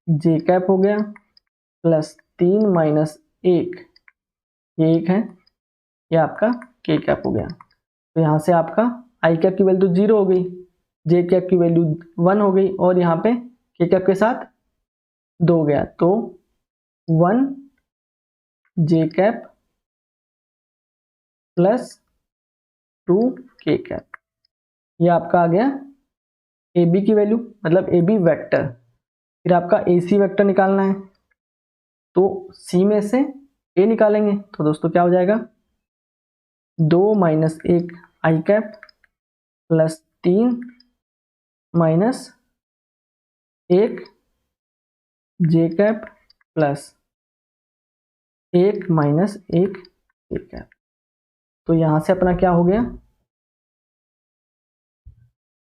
जे कैप हो गया, प्लस 3 माइनस 1, ये 1 है, ये आपका के कैप हो गया। तो यहाँ से आपका आई कैप की वैल्यू 0 हो गई, जे कैप की वैल्यू 1 हो गई, और यहाँ पे के कैप के साथ 2 हो गया, तो 1 जे कैप प्लस 2 के कैप, ये आपका आ गया ए बी की वैल्यू, मतलब ए बी वैक्टर। फिर आपका ए सी वैक्टर निकालना है, तो सी में से ए निकालेंगे, तो दोस्तों क्या हो जाएगा, 2 माइनस 1 आई कैप प्लस 3 माइनस 1 जे कैप प्लस 1 माइनस 1 के कैप। तो यहाँ से अपना क्या हो गया,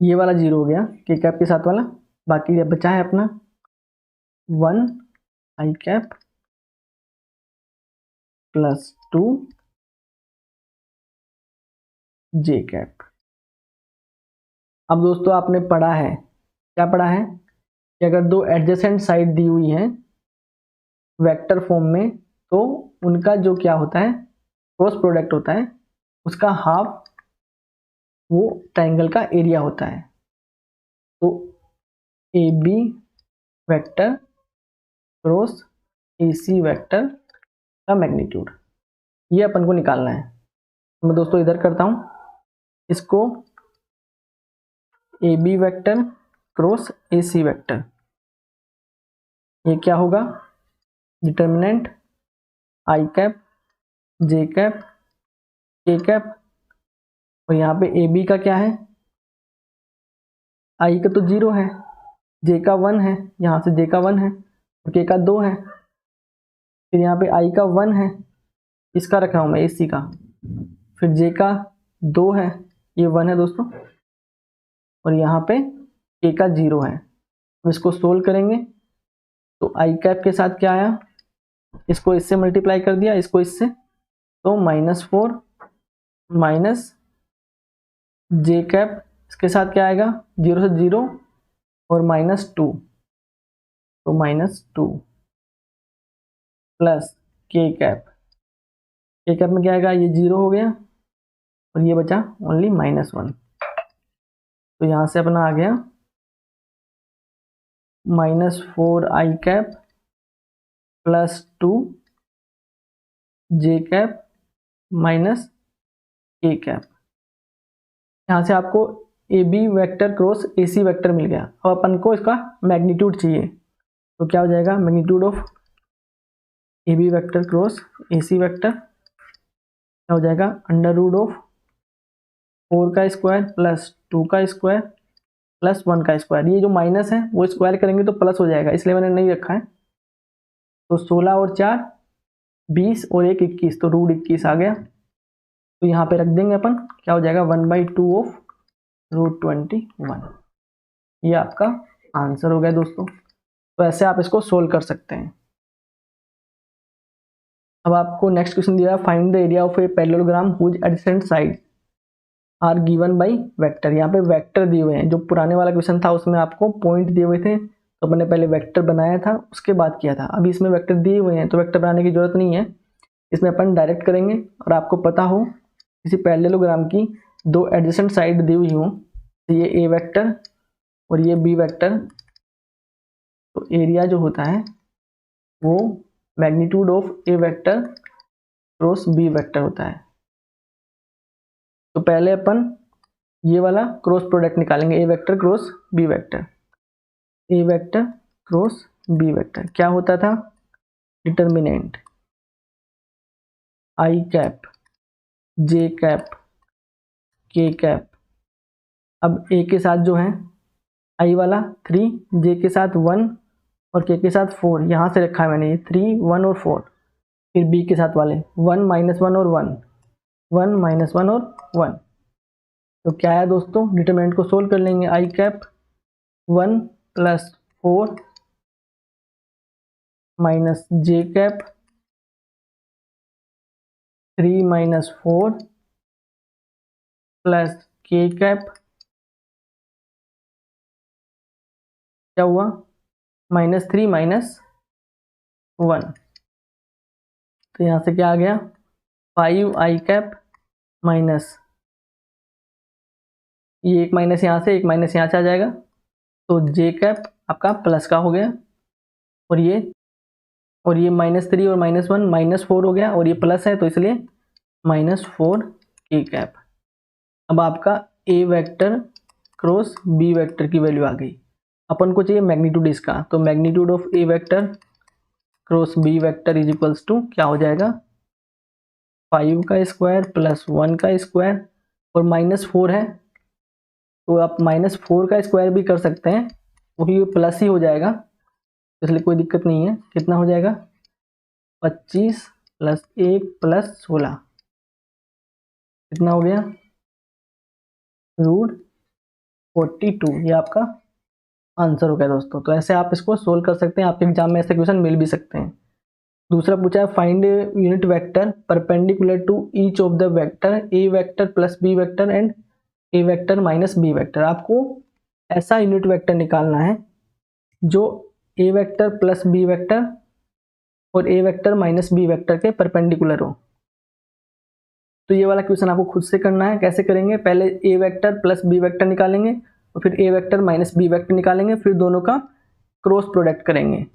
ये वाला 0 हो गया के कैप के साथ वाला, बाकी ये बचा है अपना 1 आई कैप प्लस 2 जे कैप। अब दोस्तों आपने पढ़ा है, क्या पढ़ा है कि अगर दो एडजेसेंट साइड दी हुई है वेक्टर फॉर्म में, तो उनका जो क्या होता है, क्रॉस प्रोडक्ट होता है, उसका हाफ वो ट्रायंगल का एरिया होता है। तो A B vector cross A C vector का मैग्नीट्यूड, ये अपन को निकालना है। तो मैं दोस्तों इधर करता हूं, इसको A B vector cross A C vector, ये क्या होगा, determinant I cap J cap K cap, और यहाँ पे ए बी का क्या है, आई का तो 0 है, जे का 1 है, यहाँ से जे का 1 है, और के का 2 है, फिर यहाँ पे आई का 1 है, इसका रख रहा हूँ मैं ए सी का, फिर जे का 2 है, ये 1 है दोस्तों, और यहाँ पे के का 0 है। अब इसको सोल्व करेंगे, तो आई कैप के साथ क्या आया, इसको इससे मल्टीप्लाई कर दिया, इसको इससे, तो -4 माइनस जे कैप, इसके साथ क्या आएगा, 0 से 0 और -2, तो -2 plus k cap, K cap में क्या आएगा, ये 0 हो गया, और ये बचा ओनली -1, तो यहाँ से अपना आ गया -4 I cap plus 2 J cap minus K cap. यहाँ से आपको A B vector cross A C vector मिल गया। अब अपन को इसका मैग्नीट्यूड चाहिए, तो क्या हो जाएगा, magnitude of A B vector cross A C vector क्या हो जाएगा, √4 का स्क्वायर प्लस 2 का स्क्वायर प्लस 1 का स्क्वायर। ये जो माइनस है वो स्क्वायर करेंगे तो प्लस हो जाएगा, इसलिए मैंने नहीं रखा है। तो 16 और 4 20 और 1 21, तो √21 आ गया। तो यहाँ पे रख देंगे अपन, क्या हो जाएगा, 1/2 ऑफ √21। ये आपका आंसर हो गया दोस्तों। तो ऐसे आप इसको सोल्व कर सकते हैं। अब आपको नेक्स्ट क्वेश्चन दिया, find the area of a parallelogram whose adjacent side are given by vector. यहाँ पे वेक्टर दिए हुए हैं, जो पुराने वाला क्वेश्चन था उसमें आपको पॉइंट दिए हुए थे, तो मैंने पहले वेक्टर बनाया था उसके बाद किया था। अभी इसमें वेक्टर दिए हुए हैं तो वेक्टर बनाने की जरूरत नहीं है, इसमें अपन डायरेक्ट करेंगे। और आपको पता हो किसी पैरेललोग्राम की दो एडजेसेंट साइड दी हुई हो, तो ये ए वेक्टर और ये बी वेक्टर, तो एरिया जो होता है वो magnitude of A vector cross B vector होता है। तो पहले अपन ये वाला क्रॉस प्रोडक्ट निकालेंगे, ए vector cross B vector. A vector cross B vector क्या होता था, determinant I cap J cap K cap. अब ए के साथ जो है आई वाला 3, जे के साथ 1 और के साथ 4, यहाँ से रखा है मैंने ये 3 1 और 4। फिर बी के साथ वाले 1 -1 और 1 1 -1 और 1। तो क्या है दोस्तों, डिटरमिनेंट को सोल्व कर लेंगे। आई कैप 1 + 4 माइनस जे कैप 3 - 4 प्लस के कैप क्या हुआ -3 -1, तो यहाँ से क्या आ गया 5 आई कैप माइनस, ये एक माइनस यहाँ से एक माइनस यहाँ से आ जाएगा, तो जे कैप आपका प्लस का हो गया, और ये -3 और -1 -4 हो गया, और ये प्लस है तो इसलिए -4 के कैप। अब आपका A vector cross B vector की वैल्यू आ गई। अपन को चाहिए मैग्नीट्यूड इसका, तो magnitude of A vector cross B vector is equals to क्या हो जाएगा 5 का स्क्वायर प्लस 1 का स्क्वायर, और -4 है तो आप -4 का स्क्वायर भी कर सकते हैं, वही प्लस ही हो जाएगा, इसलिए कोई दिक्कत नहीं है। कितना हो जाएगा 25 + 1 + 16, कितना हो गया √42, ये आपका आंसर हो गया दोस्तों। तो ऐसे आप इसको सोल्व कर सकते हैं, आपके एग्जाम में ऐसे क्वेश्चन मिल भी सकते हैं। दूसरा पूछा है find unit vector perpendicular to each of the vector A vector plus B vector and A vector minus B vector. आपको ऐसा यूनिट वेक्टर निकालना है जो A vector plus B vector और A vector minus B vector के perpendicular हो। तो ये वाला क्वेश्चन आपको खुद से करना है। कैसे करेंगे, पहले ए वेक्टर प्लस बी वेक्टर निकालेंगे और फिर ए वेक्टर माइनस बी वेक्टर निकालेंगे, फिर दोनों का क्रॉस प्रोडक्ट करेंगे।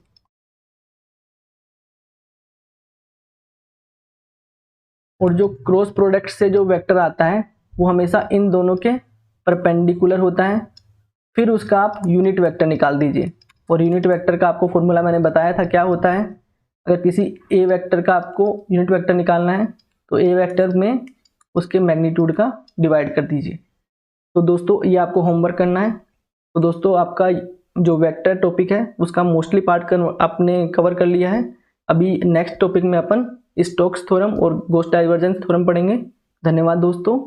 और जो क्रॉस प्रोडक्ट से जो वेक्टर आता है वो हमेशा इन दोनों के परपेंडिकुलर होता है। फिर उसका आप यूनिट वेक्टर निकाल दीजिए, और यूनिट वेक्टर का आपको फॉर्मूला मैंने बताया था क्या होता है। अगर किसी ए वेक्टर का आपको यूनिट वेक्टर निकालना है तो ए वेक्टर में उसके मैग्नीट्यूड का डिवाइड कर दीजिए। तो दोस्तों ये आपको होमवर्क करना है। तो दोस्तों आपका जो वेक्टर टॉपिक है उसका मोस्टली पार्ट आपने कवर कर लिया है। अभी नेक्स्ट टॉपिक में अपन स्टोक्स थ्योरम और गॉस डाइवर्जेंस थ्योरम पढ़ेंगे। धन्यवाद दोस्तों।